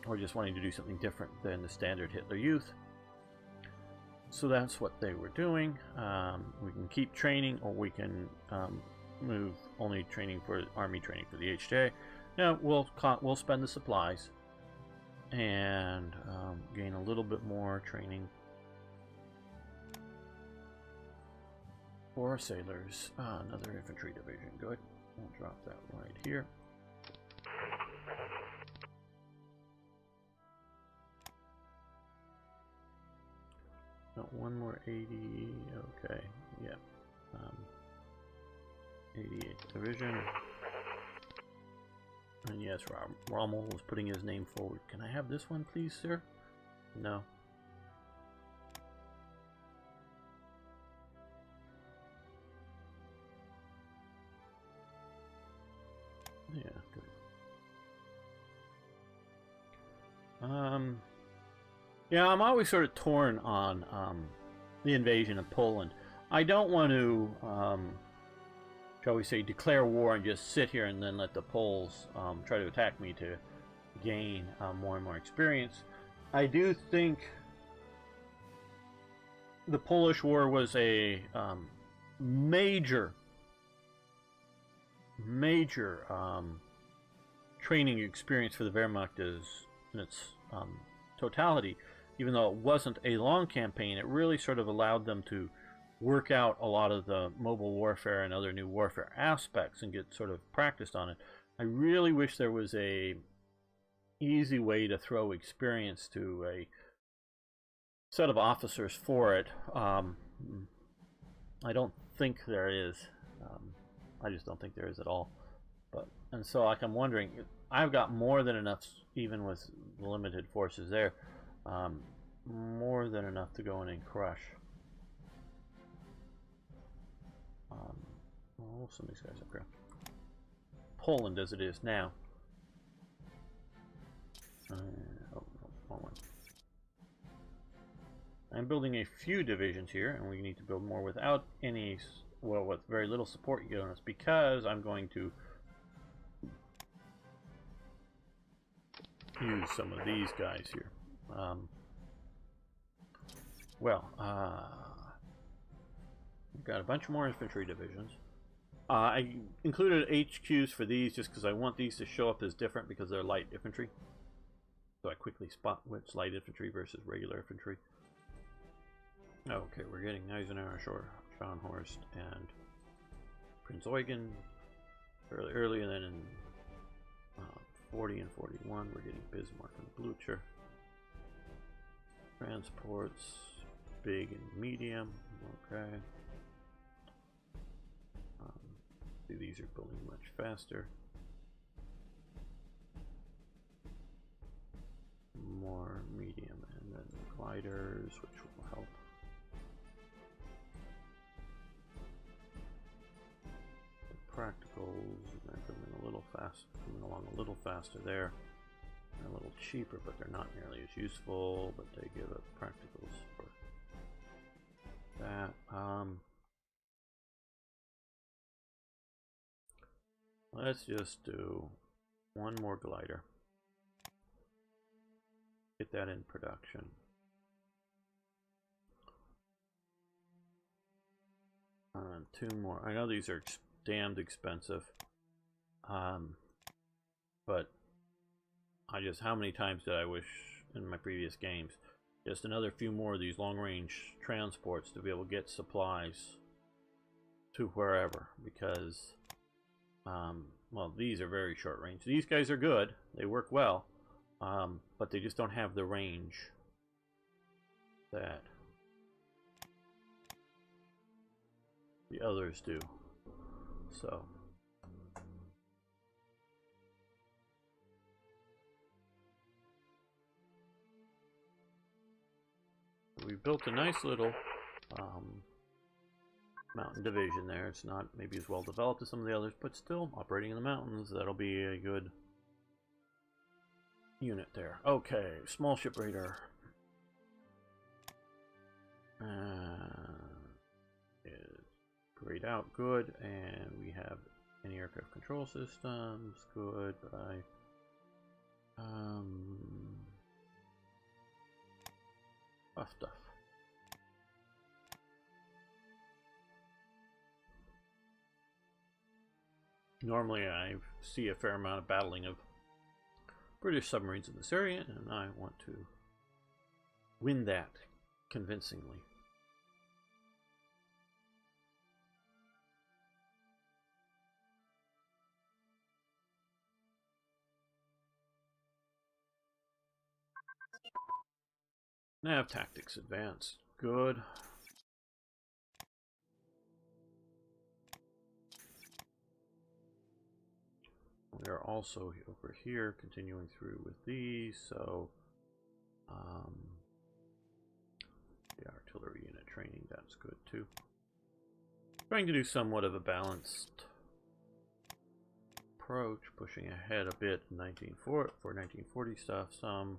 or just wanting to do something different than the standard Hitler Youth. So that's what they were doing. We can keep training, or we can move only training for Army training for the HJ. Now we'll spend the supplies and gain a little bit more training for sailors. Another infantry division. Good. I'll drop that right here. One more 80. Okay. Yeah. 88th Division. And yes, Rommel was putting his name forward. Can I have this one, please, sir? No. Yeah, good. Yeah, I'm always sort of torn on the invasion of Poland. I don't want to shall we say, declare war and just sit here and then let the Poles try to attack me to gain more and more experience. I do think the Polish War was a major training experience for the Wehrmacht in its totality. Even though it wasn't a long campaign, it really sort of allowed them to work out a lot of the mobile warfare and other new warfare aspects and get sort of practiced on it. I really wish there was a easy way to throw experience to a set of officers for it. I don't think there is. I just don't think there is at all. And so, like, I'm wondering, I've got more than enough, even with the limited forces there, more than enough to go in and crush. Some of these guys up here. Poland as it is now. Oh, no, wrong one. I'm building a few divisions here, and we need to build more without any, well, with very little support units, because I'm going to use some of these guys here. We've got a bunch more infantry divisions. I included HQs for these just because I want these to show up as different because they're light infantry. So I quickly spot which light infantry versus regular infantry. Okay, we're getting Eisenhower, Scharnhorst, and Prinz Eugen early, and then in 40 and 41 we're getting Bismarck and Blucher. Transports, big and medium. Okay. These are building much faster. More medium, and then gliders, which will help. The practicals, they're coming a little fast, coming along a little faster there. They're a little cheaper, but they're not nearly as useful. But they give up practicals for that. Let's just do one more glider. Get that in production. Two more. I know these are damned expensive. But I just, how many times did I wish in my previous games? Just another few more of these long-range transports to be able to get supplies to wherever, because well, these are very short range. These guys are good, they work well, but they just don't have the range that the others do. So we built a nice little mountain division there. It's not maybe as well developed as some of the others, but still operating in the mountains. That'll be a good unit there. Okay, small ship raider. Is grayed out, good, and we have anti-aircraft control systems, good, but stuff. Normally I see a fair amount of battling of British submarines in this area, and I want to win that convincingly. Nav tactics advanced, good. We are also over here continuing through with these, so the artillery unit training, that's good too. Trying to do somewhat of a balanced approach, pushing ahead a bit in 1940 stuff, some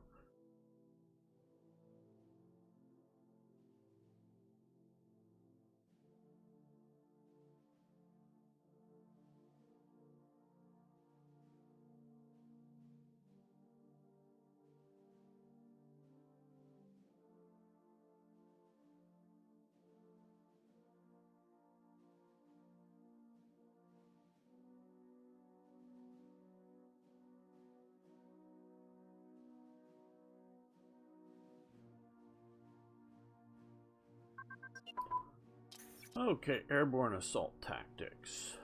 Okay, airborne assault tactics.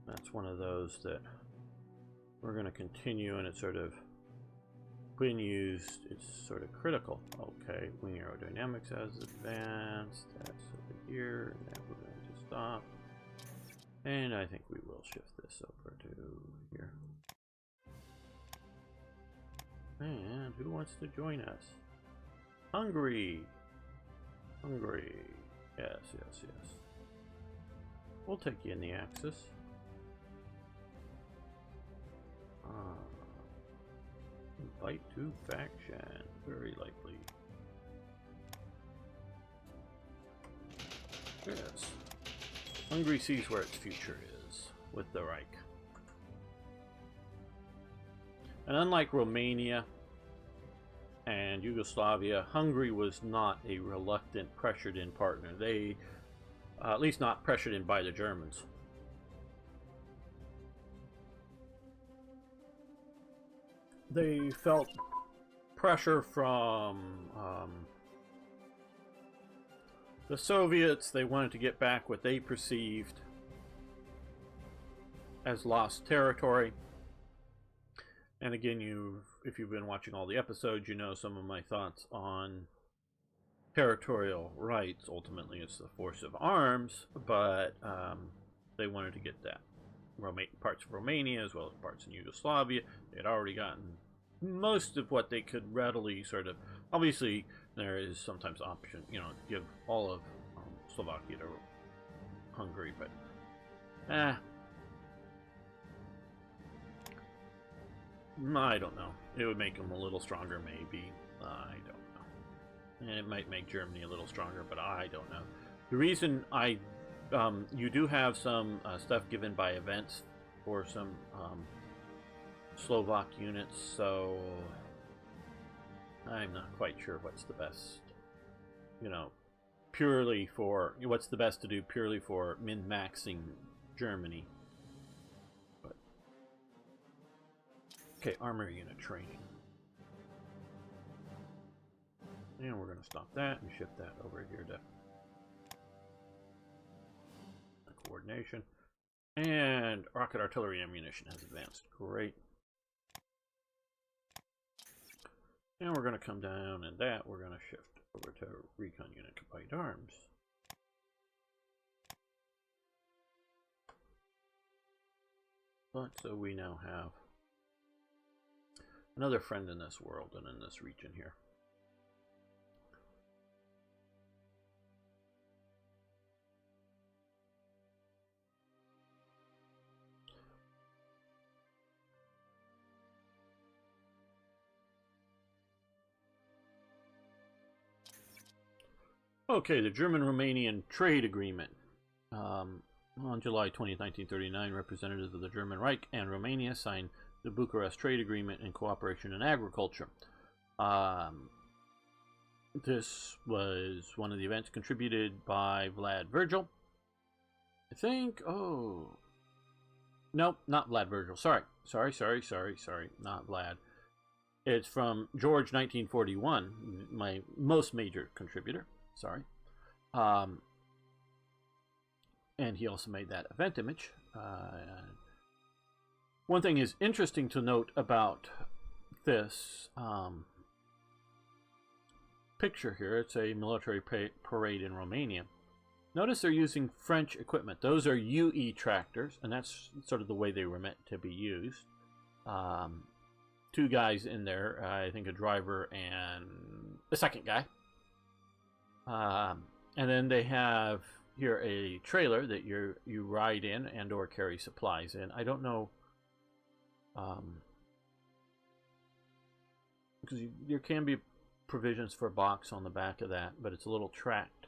That's one of those that we're going to continue, and it's sort of, when used, it's sort of critical. Okay, wing aerodynamics has advanced. That's over here, and then we're going to stop. And I think we will shift this over to here. And who wants to join us? Hungary. Hungary. Yes, yes, yes. We'll take you in the Axis. Invite to faction. Very likely. Yes. Hungary sees where its future is with the Reich. And unlike Romania and Yugoslavia, Hungary was not a reluctant, pressured-in partner. They, at least not pressured in by the Germans. They felt pressure from the Soviets. They wanted to get back what they perceived as lost territory. And again, if you've been watching all the episodes, you know some of my thoughts on territorial rights. Ultimately, it's the force of arms, but they wanted to get that. Parts of Romania as well as parts in Yugoslavia. They had already gotten most of what they could readily sort of. Obviously, there is sometimes option, you know, to give all of Slovakia to Hungary, but I don't know. It would make them a little stronger, maybe. I don't know. And it might make Germany a little stronger, but I don't know. The reason you do have some stuff given by events for some Slovak units, so I'm not quite sure what's the best, you know, purely for, what's the best to do purely for min-maxing Germany. But, okay, armor unit training. And we're going to stop that and shift that over here to coordination. And rocket artillery ammunition has advanced. Great. And we're going to come down, and that we're going to shift over to recon unit combined arms. But so we now have another friend in this world and in this region here. Okay, the German-Romanian trade agreement. On July 20, 1939, representatives of the German Reich and Romania signed the Bucharest Trade Agreement in Cooperation in Agriculture. This was one of the events contributed by Vlad Virgil. I think, oh, nope, not Vlad Virgil. Sorry, not Vlad. It's from George 1941, my most major contributor. Sorry. And he also made that event image. One thing is interesting to note about this picture here. It's a military parade in Romania. Notice they're using French equipment. Those are UE tractors, and that's sort of the way they were meant to be used. Two guys in there, I think a driver and a second guy. And then they have here a trailer that you ride in and or carry supplies in. I don't know, because there can be provisions for a box on the back of that, but it's a little tracked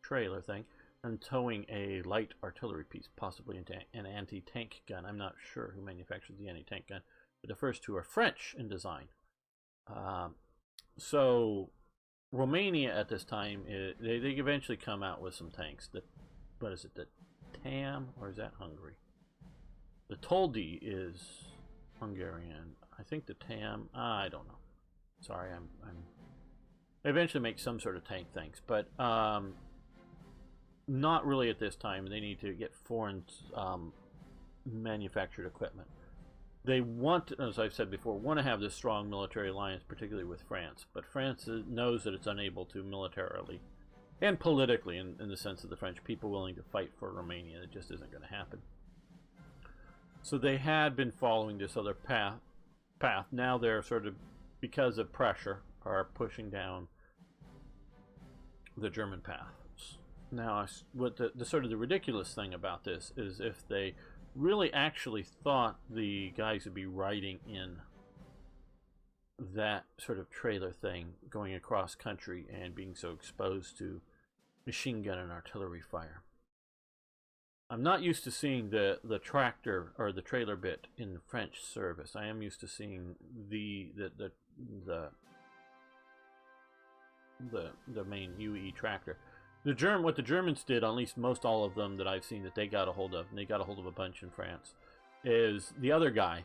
trailer thing, and towing a light artillery piece, possibly an anti-tank gun. I'm not sure who manufactured the anti-tank gun, but the first two are French in design. So Romania at this time, they eventually come out with some tanks. What is it, the TAM, or is that Hungary? The Toldi is Hungarian. I think the TAM, I don't know. Sorry, they eventually make some sort of tank things, but not really at this time. They need to get foreign manufactured equipment. They want, as I've said before, want to have this strong military alliance, particularly with France. But France knows that it's unable to militarily and politically, in the sense of the French people willing to fight for Romania. It just isn't going to happen. So they had been following this other path. Now they're sort of, because of pressure, are pushing down the German paths. Now, what the sort of the ridiculous thing about this is, if they really actually thought the guys would be riding in that sort of trailer thing, going across country and being so exposed to machine gun and artillery fire. I'm not used to seeing the tractor or the trailer bit in French service. I am used to seeing the main UE tractor. What the Germans did, at least most all of them that I've seen that they got a hold of, and they got a hold of a bunch in France, is the other guy.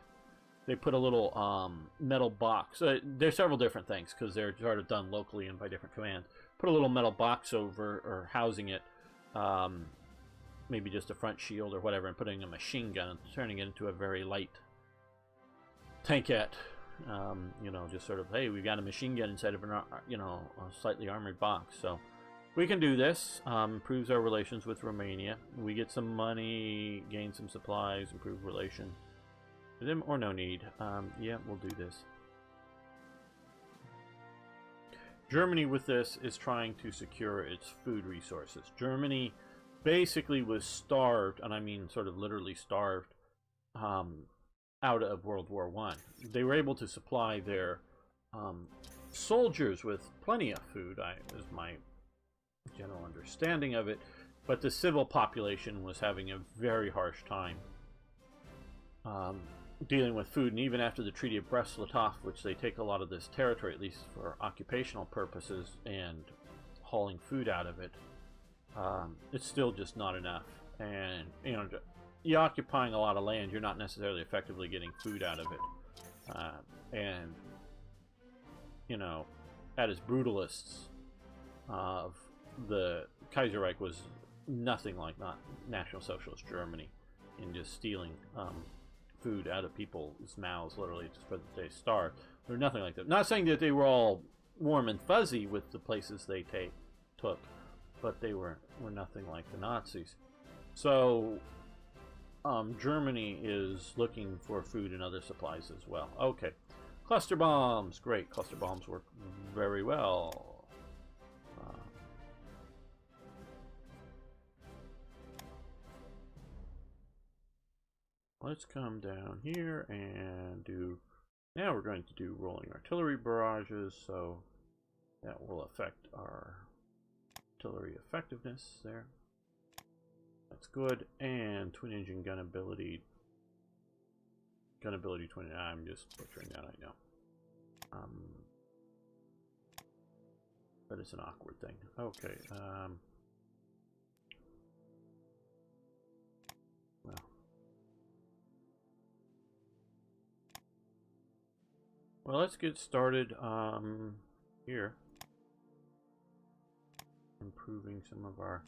They put a little metal box. There's several different things because they're sort of done locally and by different commands. Put a little metal box over, or housing it, maybe just a front shield or whatever, and putting a machine gun and turning it into a very light tankette. You know, just sort of, hey, we've got a machine gun inside of a slightly armored box. So we can do this. Improves our relations with Romania. We get some money, gain some supplies, improve relations with them, or no need. Yeah, we'll do this. Germany with this is trying to secure its food resources. Germany basically was starved, and I mean sort of literally starved, out of World War I. They were able to supply their soldiers with plenty of food, is my general understanding of it, but the civil population was having a very harsh time dealing with food. And even after the Treaty of Brest-Litovsk, which they take a lot of this territory, at least for occupational purposes, and hauling food out of it, it's still just not enough. And you're occupying a lot of land, you're not necessarily effectively getting food out of it. And at its brutalists, the Kaiserreich was nothing like National Socialist Germany in just stealing food out of people's mouths, literally, just for the day starved. They're nothing like that. Not saying that they were all warm and fuzzy with the places they took, but they were nothing like the Nazis. So Germany is looking for food and other supplies as well. Okay, cluster bombs, great. Cluster bombs work very well. Let's come down here and do, now we're going to do rolling artillery barrages, so that will affect our artillery effectiveness there. That's good. And twin engine gun ability 20, I'm just butchering that, I know. But it's an awkward thing. Okay, well, let's get started here. Improving some of our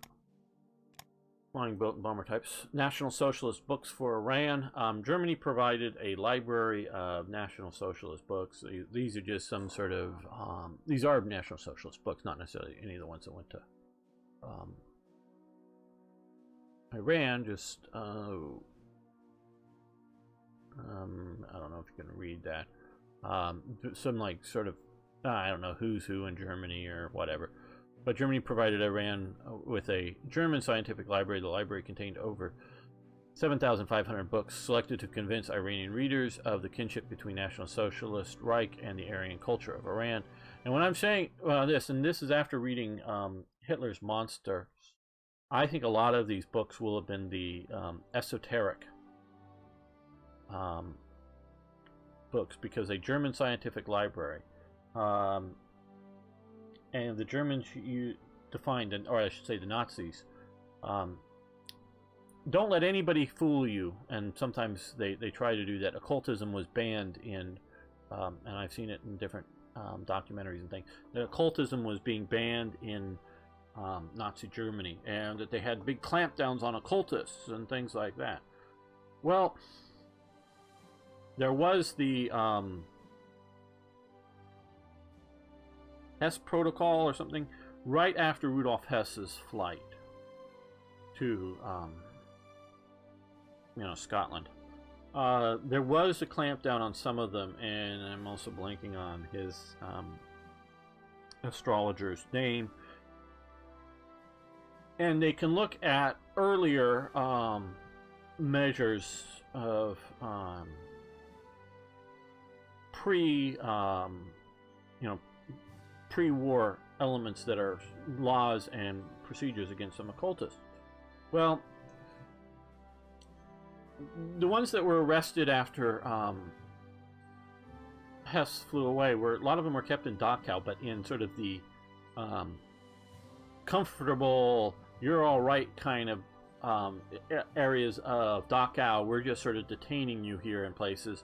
flying boat and bomber types. National Socialist books for Iran. Germany provided a library of National Socialist books. These are just some sort of, these are National Socialist books, not necessarily any of the ones that went to Iran. Just, I don't know if you can read that. Some like sort of, I don't know who's who in Germany or whatever. But Germany provided Iran with a German scientific library. The library contained over 7,500 books selected to convince Iranian readers of the kinship between National Socialist Reich and the Aryan culture of Iran. And when I'm saying this, and this is after reading Hitler's Monster, I think a lot of these books will have been the esoteric books, because a German scientific library, and the Germans defined, or I should say the Nazis, don't let anybody fool you, and sometimes they try to do that. Occultism was banned in, and I've seen it in different documentaries and things, that occultism was being banned in Nazi Germany, and that they had big clampdowns on occultists and things like that. Well, there was the Hess Protocol or something right after Rudolf Hess's flight to Scotland. There was a clampdown on some of them, and I'm also blanking on his astrologer's name. And they can look at earlier measures of pre-war elements that are laws and procedures against some occultists. Well, the ones that were arrested after Hess flew away a lot of them were kept in Dachau, but in sort of the comfortable, you're all right kind of areas of Dachau. We're just sort of detaining you here in places,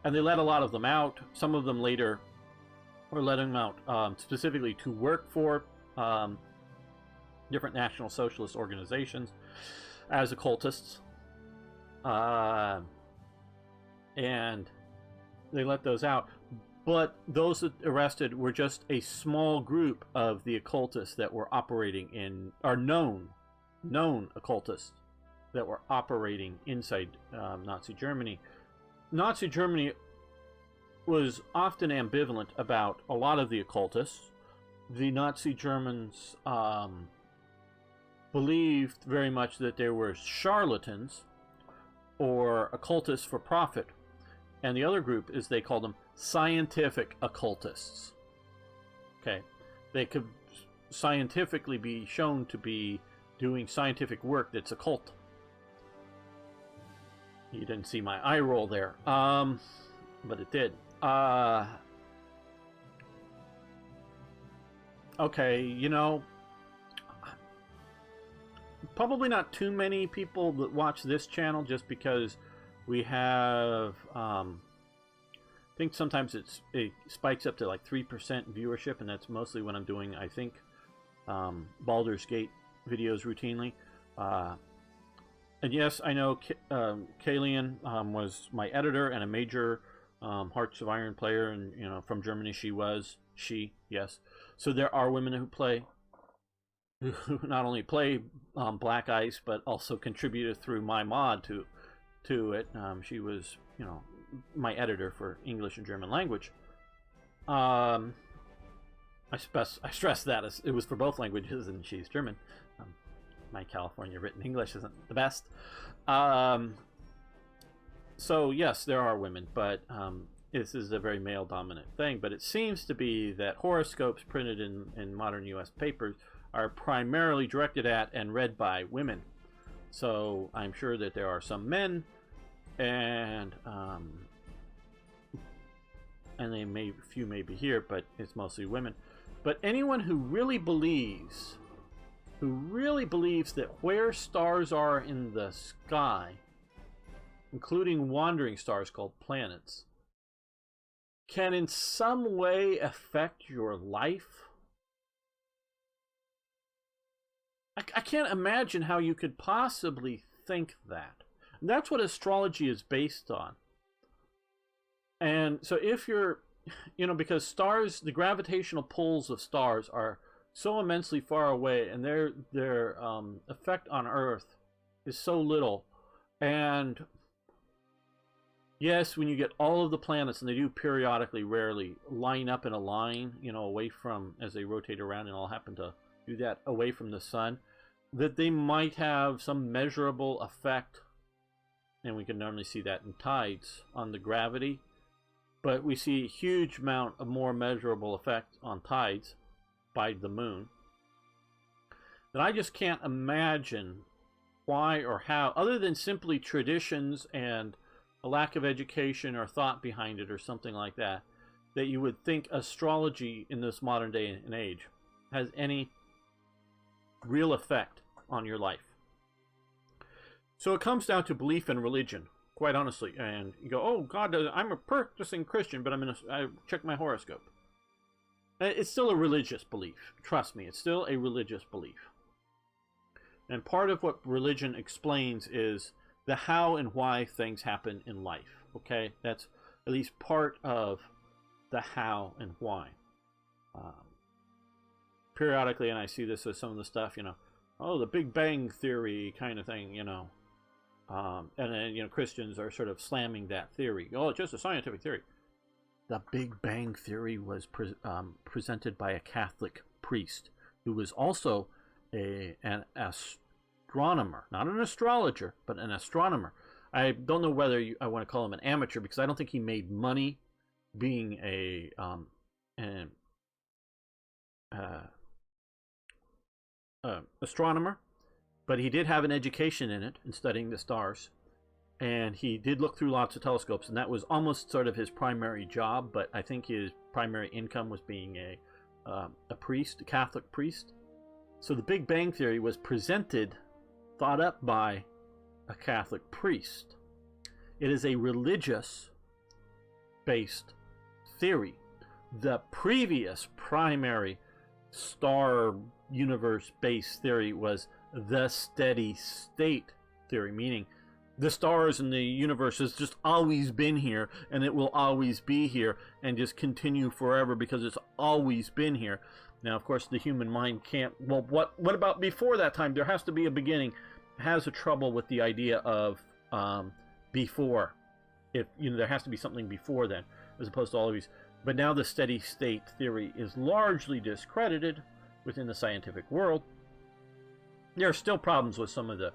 and they let a lot of them out. Some of them later were letting them out specifically to work for different National Socialist organizations as occultists. And they let those out, but those that arrested were just a small group of the occultists that were operating in, or known occultists that were operating inside Nazi Germany. Nazi Germany was often ambivalent about a lot of the occultists. The Nazi Germans believed very much that there were charlatans or occultists for profit, and the other group is, they call them scientific occultists. Okay, they could scientifically be shown to be doing scientific work that's occult. You didn't see my eye roll there, but it did. Okay, probably not too many people that watch this channel, just because we have I think sometimes it spikes up to like 3% viewership, and that's mostly when I'm doing, I think, Baldur's Gate videos routinely. And yes, I know Kalian was my editor and a major Hearts of Iron player, and from Germany yes. So there are women who not only play Black Ice, but also contributed through my mod to it. She was, my editor for English and German language. I stress that it was for both languages, and she's German. My California written English isn't the best. So yes, there are women, but this is a very male-dominant thing. But it seems to be that horoscopes printed in modern U.S. papers are primarily directed at and read by women. So I'm sure that there are some men, and few may be here, but it's mostly women. But anyone who really believes that where stars are in the sky, including wandering stars called planets, can in some way affect your life. I can't imagine how you could possibly think that. And that's what astrology is based on. And so if you're, because stars, the gravitational pulls of stars are so immensely far away, and their effect on Earth is so little. And yes, when you get all of the planets, and they do periodically, rarely, line up in a line, away from, as they rotate around, and all happen to do that away from the sun, that they might have some measurable effect, and we can normally see that in tides, on the gravity. But we see a huge amount of more measurable effect on tides by the moon, that I just can't imagine why or how, other than simply traditions and a lack of education or thought behind it or something like that, that you would think astrology in this modern day and age has any real effect on your life. So it comes down to belief in religion, quite honestly. And you go, oh God, I'm a practicing Christian, but I check my horoscope. It's still a religious belief. Trust me, it's still a religious belief. And part of what religion explains is the how and why things happen in life. Okay, that's at least part of the how and why. Periodically, and I see this as some of the stuff, oh, the Big Bang Theory kind of thing, and then, Christians are sort of slamming that theory. Oh, it's just a scientific theory. The Big Bang Theory was presented by a Catholic priest who was also an astronomer, not an astrologer, but an astronomer. I don't know whether I want to call him an amateur, because I don't think he made money being an astronomer, but he did have an education in it, in studying the stars, and he did look through lots of telescopes, and that was almost sort of his primary job. But I think his primary income was being a priest, a Catholic priest. So the Big Bang Theory was thought up by a Catholic priest. It is a religious based theory. The previous primary star universe based theory was the steady state theory, meaning the stars and the universe has just always been here, and it will always be here and just continue forever because it's always been here. Now, of course, the human mind can't, well, what about before that time? There has to be a beginning. It has a trouble with the idea of before. If there has to be something before then, as opposed to always. But now the steady state theory is largely discredited within the scientific world. There are still problems with some of the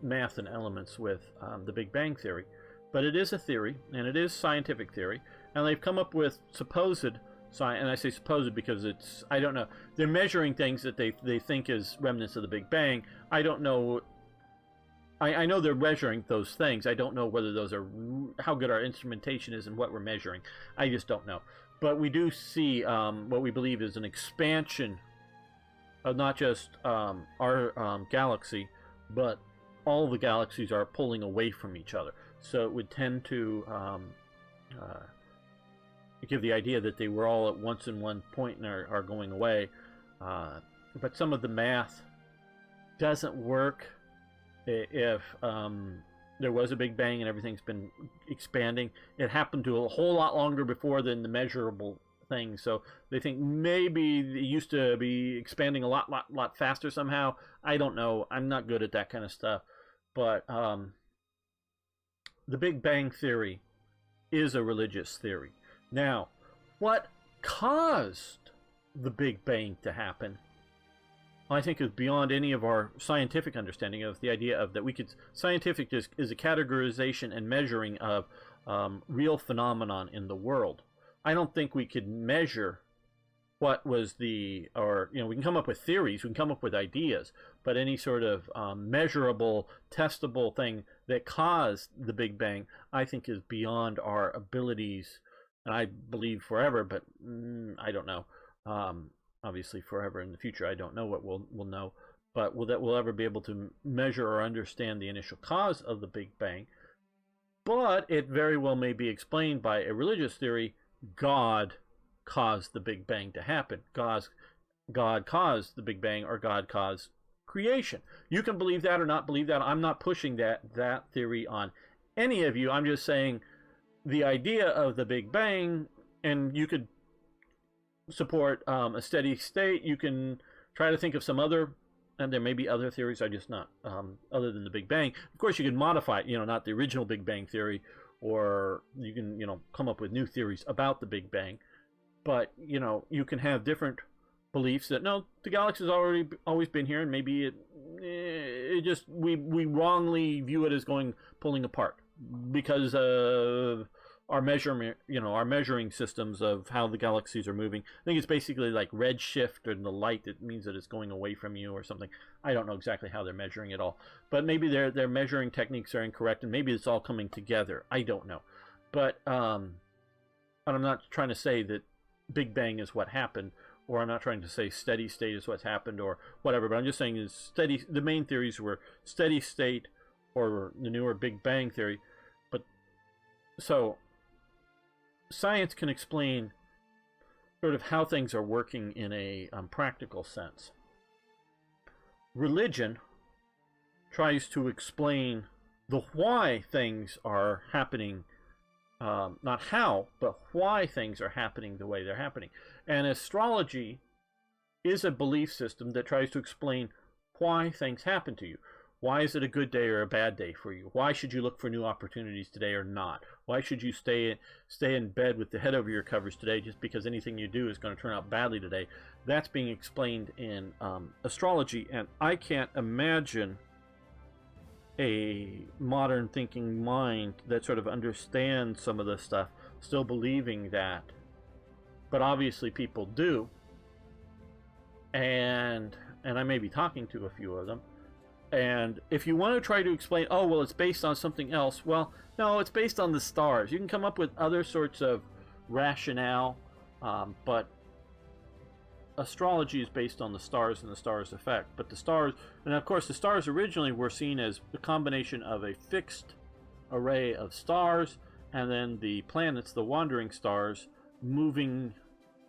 math and elements with the Big Bang Theory, but it is a theory, and it is scientific theory, and they've come up with supposed science, and I say supposed because it's, I don't know, they're measuring things that they think is remnants of the Big Bang. I don't know. I know they're measuring those things. I don't know whether those are, how good our instrumentation is and what we're measuring. I just don't know. But we do see what we believe is an expansion of not just our galaxy, but all the galaxies are pulling away from each other. So it would tend to give the idea that they were all at once in one point and are going away. But some of the math doesn't work if there was a Big Bang and everything's been expanding. It happened to a whole lot longer before than the measurable thing. So they think maybe it used to be expanding a lot faster somehow. I don't know. I'm not good at that kind of stuff. But the Big Bang Theory is a religious theory. Now, what caused the Big Bang to happen, I think, is beyond any of our scientific understanding of the idea of that we could, scientific is a categorization and measuring of real phenomenon in the world. I don't think we could measure what was we can come up with theories, we can come up with ideas, but any sort of measurable, testable thing that caused the Big Bang, I think, is beyond our abilities, and I believe forever, but I don't know. Obviously, forever in the future, I don't know what we'll know, but that we'll ever be able to measure or understand the initial cause of the Big Bang. But it very well may be explained by a religious theory. God caused the Big Bang to happen. God caused the Big Bang, or God caused creation. You can believe that or not believe that. I'm not pushing that theory on any of you. I'm just saying the idea of the Big Bang, and you could support a steady state. You can try to think of some other, and there may be other theories, I just not other than the Big Bang. Of course, you can modify it, not the original Big Bang theory, or you can come up with new theories about the Big Bang. But you can have different beliefs that no, the galaxy's always been here, and maybe it just we wrongly view it as pulling apart because of our measuring systems of how the galaxies are moving. I think it's basically like redshift, and the light, it means that it's going away from you or something. I don't know exactly how they're measuring it all, but maybe their measuring techniques are incorrect, and maybe it's all coming together. I don't know, but I'm not trying to say that Big Bang is what happened, or I'm not trying to say steady state is what's happened or whatever, but I'm just saying is the main theories were steady state or the newer Big Bang theory. But so science can explain sort of how things are working in a practical sense. Religion tries to explain the why things are happening, not how, but why things are happening the way they're happening. And astrology is a belief system that tries to explain why things happen to you. Why is it a good day or a bad day for you? Why should you look for new opportunities today or not? Why should you stay in bed with the head over your covers today just because anything you do is going to turn out badly today? That's being explained in astrology, and I can't imagine a modern thinking mind that sort of understands some of this stuff still believing that. But obviously people do, and I may be talking to a few of them. And if you want to try to explain, oh, well, it's based on something else. Well, no, it's based on the stars. You can come up with other sorts of rationale, but astrology is based on the stars and the stars' effect. But the stars, and of course, the stars originally were seen as a combination of a fixed array of stars and then the planets, the wandering stars, moving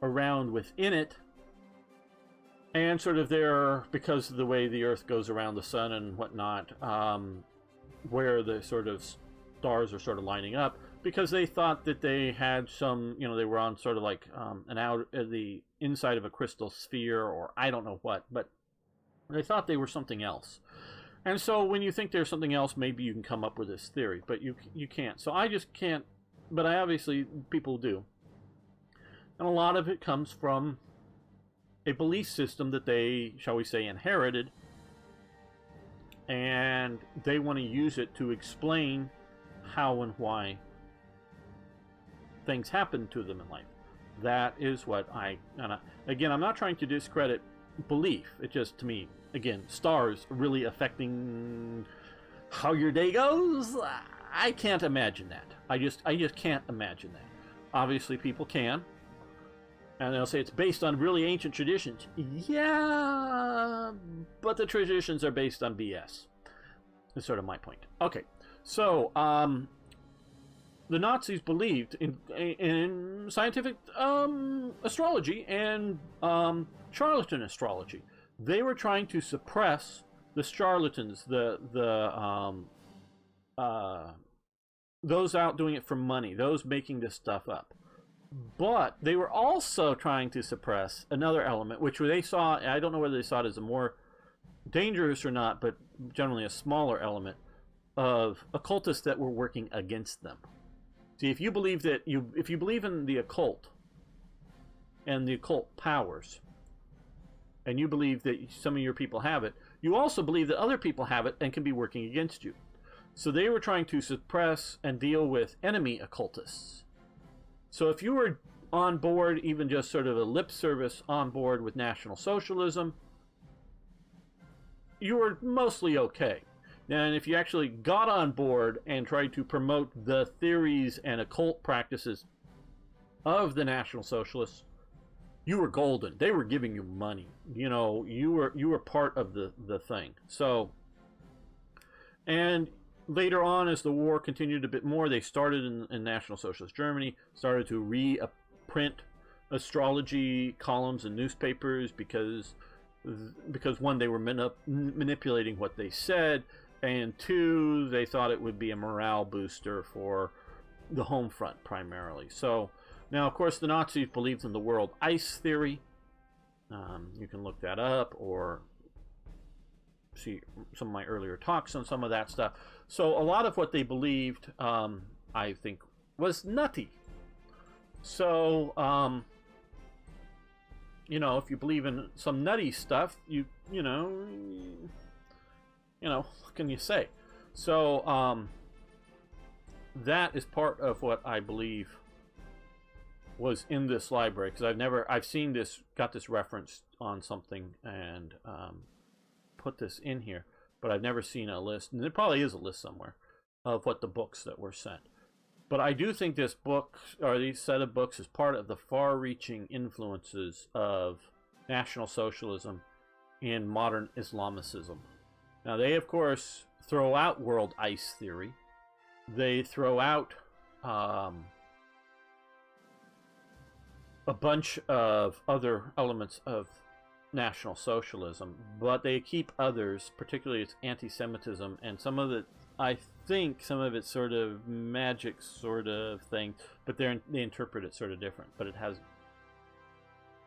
around within it. And sort of there, because of the way the Earth goes around the sun and whatnot, where the sort of stars are sort of lining up, because they thought that they had some, they were on sort of like the inside of a crystal sphere, or I don't know what, but they thought they were something else. And so when you think there's something else, maybe you can come up with this theory, but you can't. So I just can't, but I obviously, people do. And a lot of it comes from a belief system that they, shall we say, inherited, and they want to use it to explain how and why things happen to them in life. That is what again, I'm not trying to discredit belief. It just, to me, again, stars really affecting how your day goes. I can't imagine that. I just can't imagine that. Obviously, people can. And they'll say it's based on really ancient traditions. Yeah, but the traditions are based on BS. That's sort of my point. Okay, so the Nazis believed in scientific astrology and charlatan astrology. They were trying to suppress the charlatans, those out doing it for money, those making this stuff up. But they were also trying to suppress another element, which they saw, I don't know whether they saw it as a more dangerous or not, but generally a smaller element of occultists that were working against them. See, if you believe in the occult and the occult powers, and you believe that some of your people have it, you also believe that other people have it and can be working against you. So they were trying to suppress and deal with enemy occultists. So if you were on board, even just sort of a lip service on board with National Socialism, you were mostly okay. And if you actually got on board and tried to promote the theories and occult practices of the National Socialists, you were golden. They were giving you money. You were part of the thing. So, and later on, as the war continued a bit more, they started in National Socialist Germany, started to reprint astrology columns in newspapers because one, they were manipulating what they said, and two, they thought it would be a morale booster for the home front primarily. So now, of course, the Nazis believed in the world ice theory. You can look that up or see some of my earlier talks on some of that stuff. So a lot of what they believed, I think, was nutty. So, if you believe in some nutty stuff, what can you say? So, that is part of what I believe was in this library, because I've seen this, got this referenced on something, and put this in here, but I've never seen a list, and there probably is a list somewhere of what the books that were sent. But I do think this book, or these set of books, is part of the far-reaching influences of National Socialism in modern Islamicism. Now, they, of course, throw out world ice theory. They throw out a bunch of other elements of National Socialism, but they keep others, particularly its anti-Semitism, and some of it, I think, some of it's sort of magic sort of thing, but they interpret it sort of different. But it has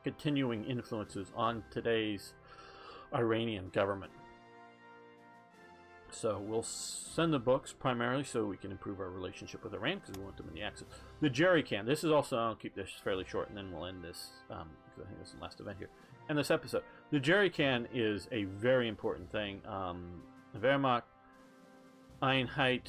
continuing influences on today's Iranian government. So we'll send the books primarily so we can improve our relationship with Iran, because we want them in the Axis. The jerry can. This is also, I'll keep this fairly short, and then we'll end this, because I think this is the last event here. And this episode. The jerry can is a very important thing. Wehrmacht Einheit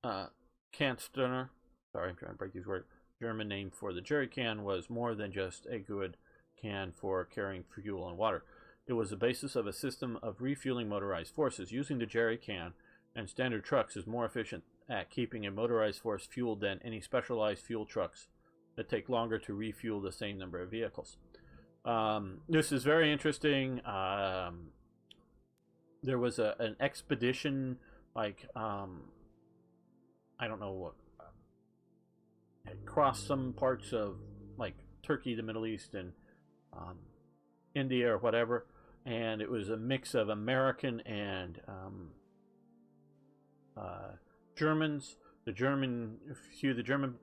Kanstener, sorry, I'm trying to break these words. German name for the jerry can was more than just a good can for carrying fuel and water. It was the basis of a system of refueling motorized forces. Using the jerry can and standard trucks is more efficient at keeping a motorized force fueled than any specialized fuel trucks that take longer to refuel the same number of vehicles. This is very interesting. There was an expedition, like, I don't know what, across some parts of, like, Turkey, the Middle East, and India or whatever, and it was a mix of American and Germans. The German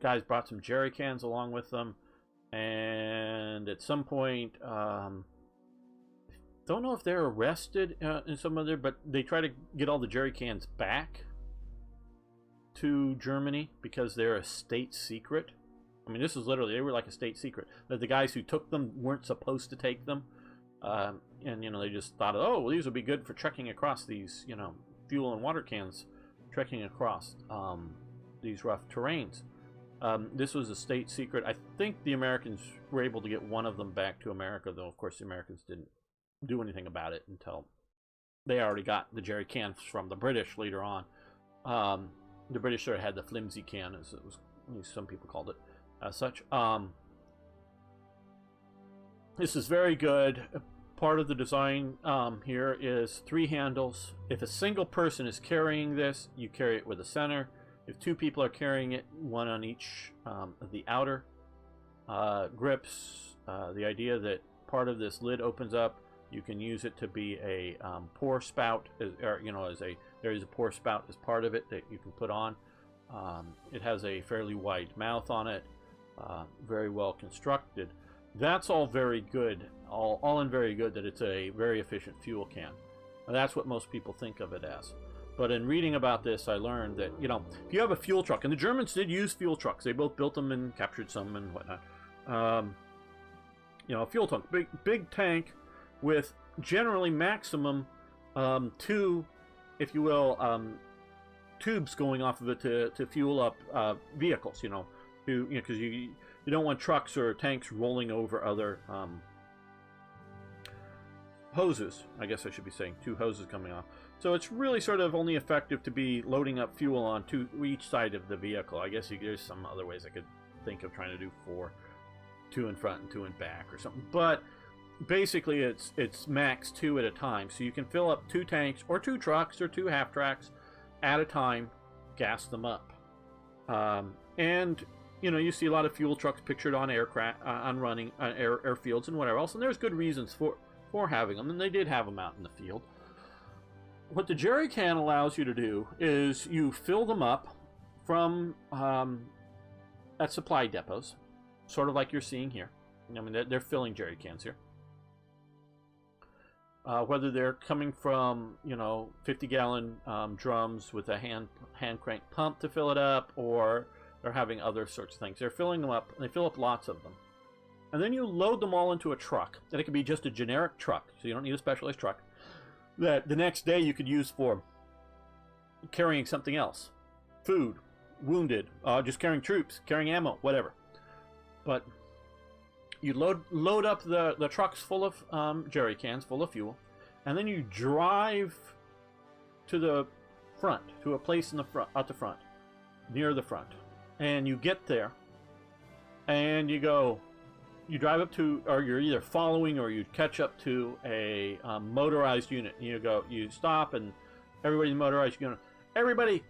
guys brought some jerry cans along with them, and at some point, don't know if they're arrested in some other, but they try to get all the jerry cans back to Germany because they're a state secret. I mean, this is literally, they were like a state secret. That the guys who took them weren't supposed to take them, and they just thought, oh, well, these would be good for trekking across these, fuel and water cans, trekking across these rough terrains. This was a state secret. I think the Americans were able to get one of them back to America, though of course the Americans didn't do anything about it until they already got the jerry cans from the British later on. The British sort of had the flimsy can, as it was, at least some people called it as such. This is very good. Part of the design here is 3 handles. If a single person is carrying this, you carry it with a center. If 2 people are carrying it, one on each of the outer grips, the idea that part of this lid opens up, you can use it to be a pour spout, there is a pour spout as part of it that you can put on. It has a fairly wide mouth on it, very well constructed. That's all very good, all in very good, that it's a very efficient fuel can. And that's what most people think of it as. But in reading about this, I learned that, if you have a fuel truck, and the Germans did use fuel trucks, they both built them and captured some and whatnot. A fuel tank, big tank with generally maximum 2, if you will, tubes going off of it to fuel up vehicles, because you don't want trucks or tanks rolling over other hoses. I guess I should be saying 2 hoses coming off. So it's really sort of only effective to be loading up fuel on each side of the vehicle. I guess there's some other ways I could think of trying to do 4, 2 in front and 2 in back or something. But basically it's max 2 at a time. So you can fill up 2 tanks or 2 trucks or 2 half tracks at a time, gas them up. And you see a lot of fuel trucks pictured on aircraft, on running airfields and whatever else, and there's good reasons for having them, and they did have them out in the field. What the jerry can allows you to do is you fill them up from at supply depots, sort of like you're seeing here. I mean, they're filling jerry cans here. Whether they're coming from 50-gallon drums with a hand crank pump to fill it up, or they're having other sorts of things. They're filling them up, and they fill up lots of them. And then you load them all into a truck. And it could be just a generic truck, so you don't need a specialized truck, that the next day you could use for carrying something else. Food, wounded, just carrying troops, carrying ammo, whatever. But you load up the trucks full of jerry cans, full of fuel, and then you drive to the front, to a place in the front, at the front, near the front. And you get there, and you drive up to, or you're either following or you catch up to a motorized unit. You stop, and everybody's motorized unit. Everybody,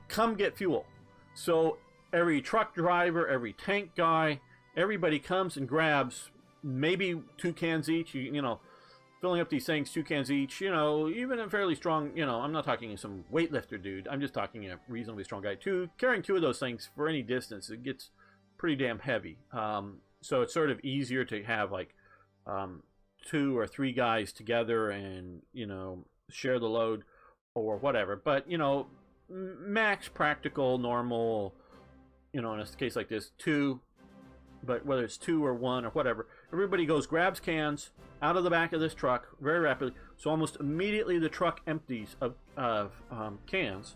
come get fuel. So every truck driver, every tank guy, everybody comes and grabs maybe 2 cans each. You know, filling up these things, 2 cans each. You know, even a fairly strong, you know, I'm not talking some weightlifter dude. I'm just talking a reasonably strong guy. Carrying 2 of those things for any distance, it gets pretty damn heavy. So it's sort of easier to have like 2 or 3 guys together and, you know, share the load or whatever. But, you know, max practical, normal, you know, in a case like this, 2. But whether it's 2 or 1 or whatever, everybody goes, grabs cans out of the back of this truck very rapidly. So almost immediately the truck empties of cans.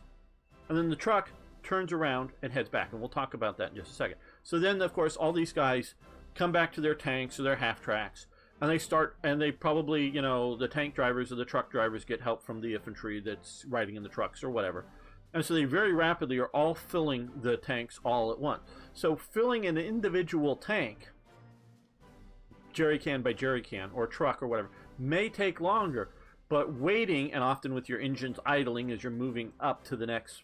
And then the truck turns around and heads back. And we'll talk about that in just a second. So then, of course, all these guys come back to their tanks or their half tracks. And they start, and they probably, you know, the tank drivers or the truck drivers get help from the infantry that's riding in the trucks or whatever. And so they very rapidly are all filling the tanks all at once. So filling an individual tank, jerry can by jerry can, or truck or whatever, may take longer, but waiting, and often with your engines idling as you're moving up to the next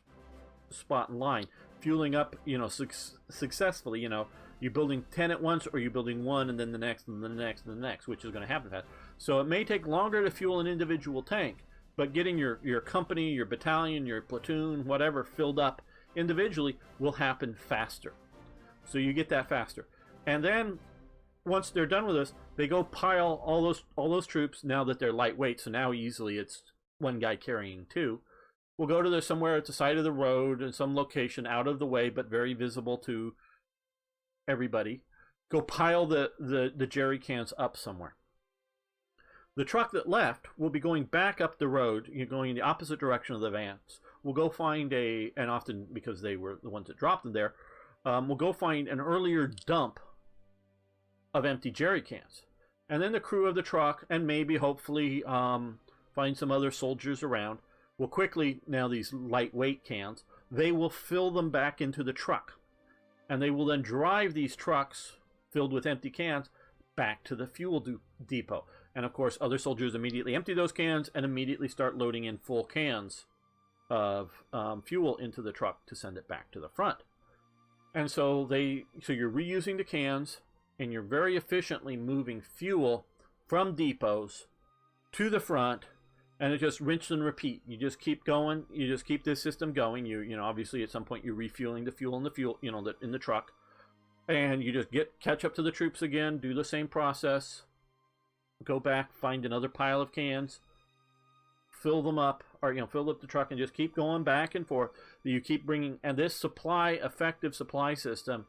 spot in line, fueling up, you know, successfully, you know, you're building 10 at once, or you're building 1 and then the next and then the next and the next, which is going to happen fast. So it may take longer to fuel an individual tank, but getting your company, your battalion, your platoon, whatever, filled up individually will happen faster. So you get that faster. And then once they're done with this, they go pile all those troops, now that they're lightweight, so now easily it's 1 guy carrying 2. We'll go to somewhere at the side of the road in some location out of the way but very visible to everybody. Go pile the jerry cans up somewhere. The truck that left will be going back up the road, you're going in the opposite direction of the vans. We'll go find and often because they were the ones that dropped them there, we'll go find an earlier dump of empty jerry cans. And then the crew of the truck, and maybe hopefully find some other soldiers around, will quickly, now these lightweight cans, they will fill them back into the truck. And they will then drive these trucks filled with empty cans back to the fuel depot. And of course, other soldiers immediately empty those cans and immediately start loading in full cans of fuel into the truck to send it back to the front. And so you're reusing the cans, and you're very efficiently moving fuel from depots to the front, and it just rinse and repeat. You just keep going. You just keep this system going. You know, obviously at some point you're refueling the fuel in the you know, in the truck, and you just catch up to the troops again. Do the same process. Go back, find another pile of cans, fill them up, or, you know, fill up the truck, and just keep going back and forth. You keep bringing, and this effective supply system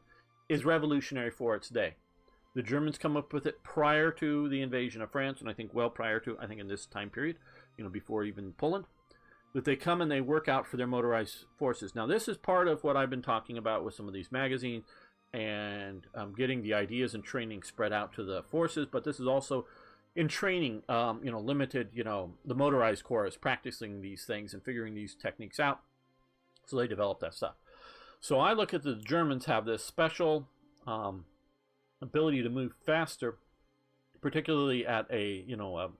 is revolutionary for its day. The Germans come up with it prior to the invasion of France, and I think well prior to, I think in this time period, you know, before even Poland, that they come and they work out for their motorized forces. Now, this is part of what I've been talking about with some of these magazines and getting the ideas and training spread out to the forces, but this is also in training, you know, limited, you know, the motorized corps is practicing these things and figuring these techniques out. So they develop that stuff. So I look at the Germans have this special ability to move faster, particularly at a, you know,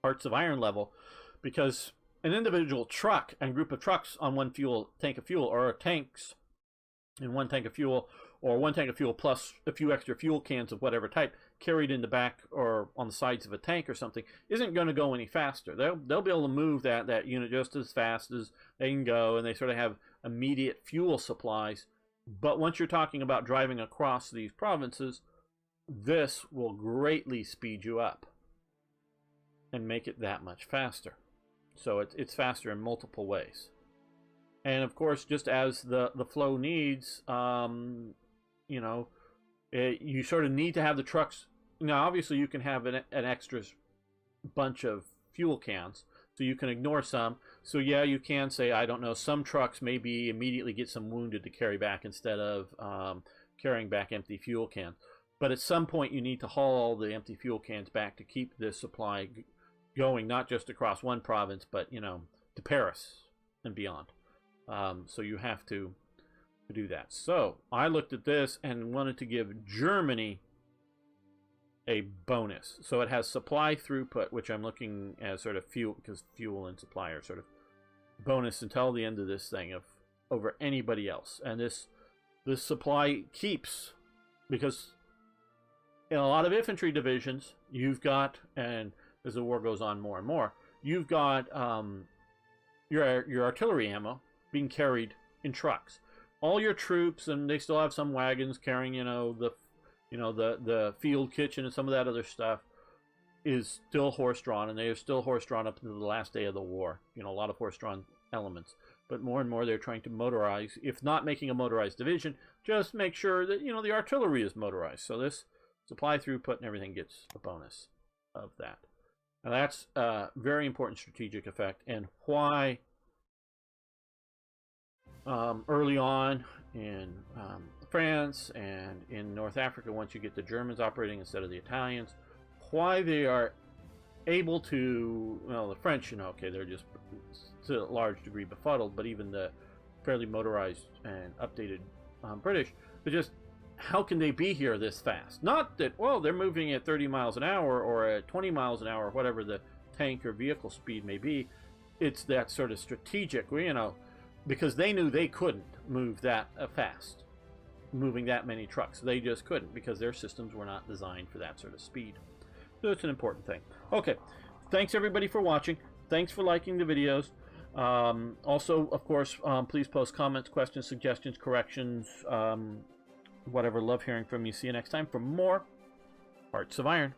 parts of iron level, because an individual truck and group of trucks on one tank of fuel, or tanks in one tank of fuel, or one tank of fuel plus a few extra fuel cans of whatever type carried in the back or on the sides of a tank or something, isn't going to go any faster. They'll be able to move that unit just as fast as they can go, and they sort of have immediate fuel supplies. But once you're talking about driving across these provinces, this will greatly speed you up and make it that much faster. So it's faster in multiple ways. And of course, just as the flow needs, you know, you sort of need to have the trucks. Now, obviously, you can have an extra bunch of fuel cans, so you can ignore some. So yeah, you can say, I don't know, some trucks maybe immediately get some wounded to carry back instead of carrying back empty fuel cans. But at some point, you need to haul all the empty fuel cans back to keep this supply going, not just across one province, but, you know, to Paris and beyond. So you have to do that. So I looked at this and wanted to give Germany a bonus. So it has supply throughput, which I'm looking at sort of fuel, because fuel and supply are sort of bonus until the end of this thing of over anybody else. And this supply keeps, because in a lot of infantry divisions, you've got, and as the war goes on more and more, you've got your artillery ammo being carried in trucks. All your troops, and they still have some wagons carrying, the field kitchen and some of that other stuff, is still horse-drawn, and they are still horse-drawn up until the last day of the war. A lot of horse-drawn elements. But more and more they're trying to motorize, if not making a motorized division, just make sure that, the artillery is motorized. So this supply throughput and everything gets a bonus of that. Now that's a very important strategic effect, and why early on in France and in North Africa, once you get the Germans operating instead of the Italians, why they are able to, the French, okay, they're just to a large degree befuddled, but even the fairly motorized and updated British, but just how can they be here this fast? Not that, well, they're moving at 30 miles an hour or at 20 miles an hour, or whatever the tank or vehicle speed may be. It's that sort of strategic, because they knew they couldn't move that fast, moving that many trucks. They just couldn't, because their systems were not designed for that sort of speed. So it's an important thing. Okay, thanks everybody for watching. Thanks for liking the videos. Also, of course, please post comments, questions, suggestions, corrections, whatever. Love hearing from you. See you next time for more Hearts of Iron.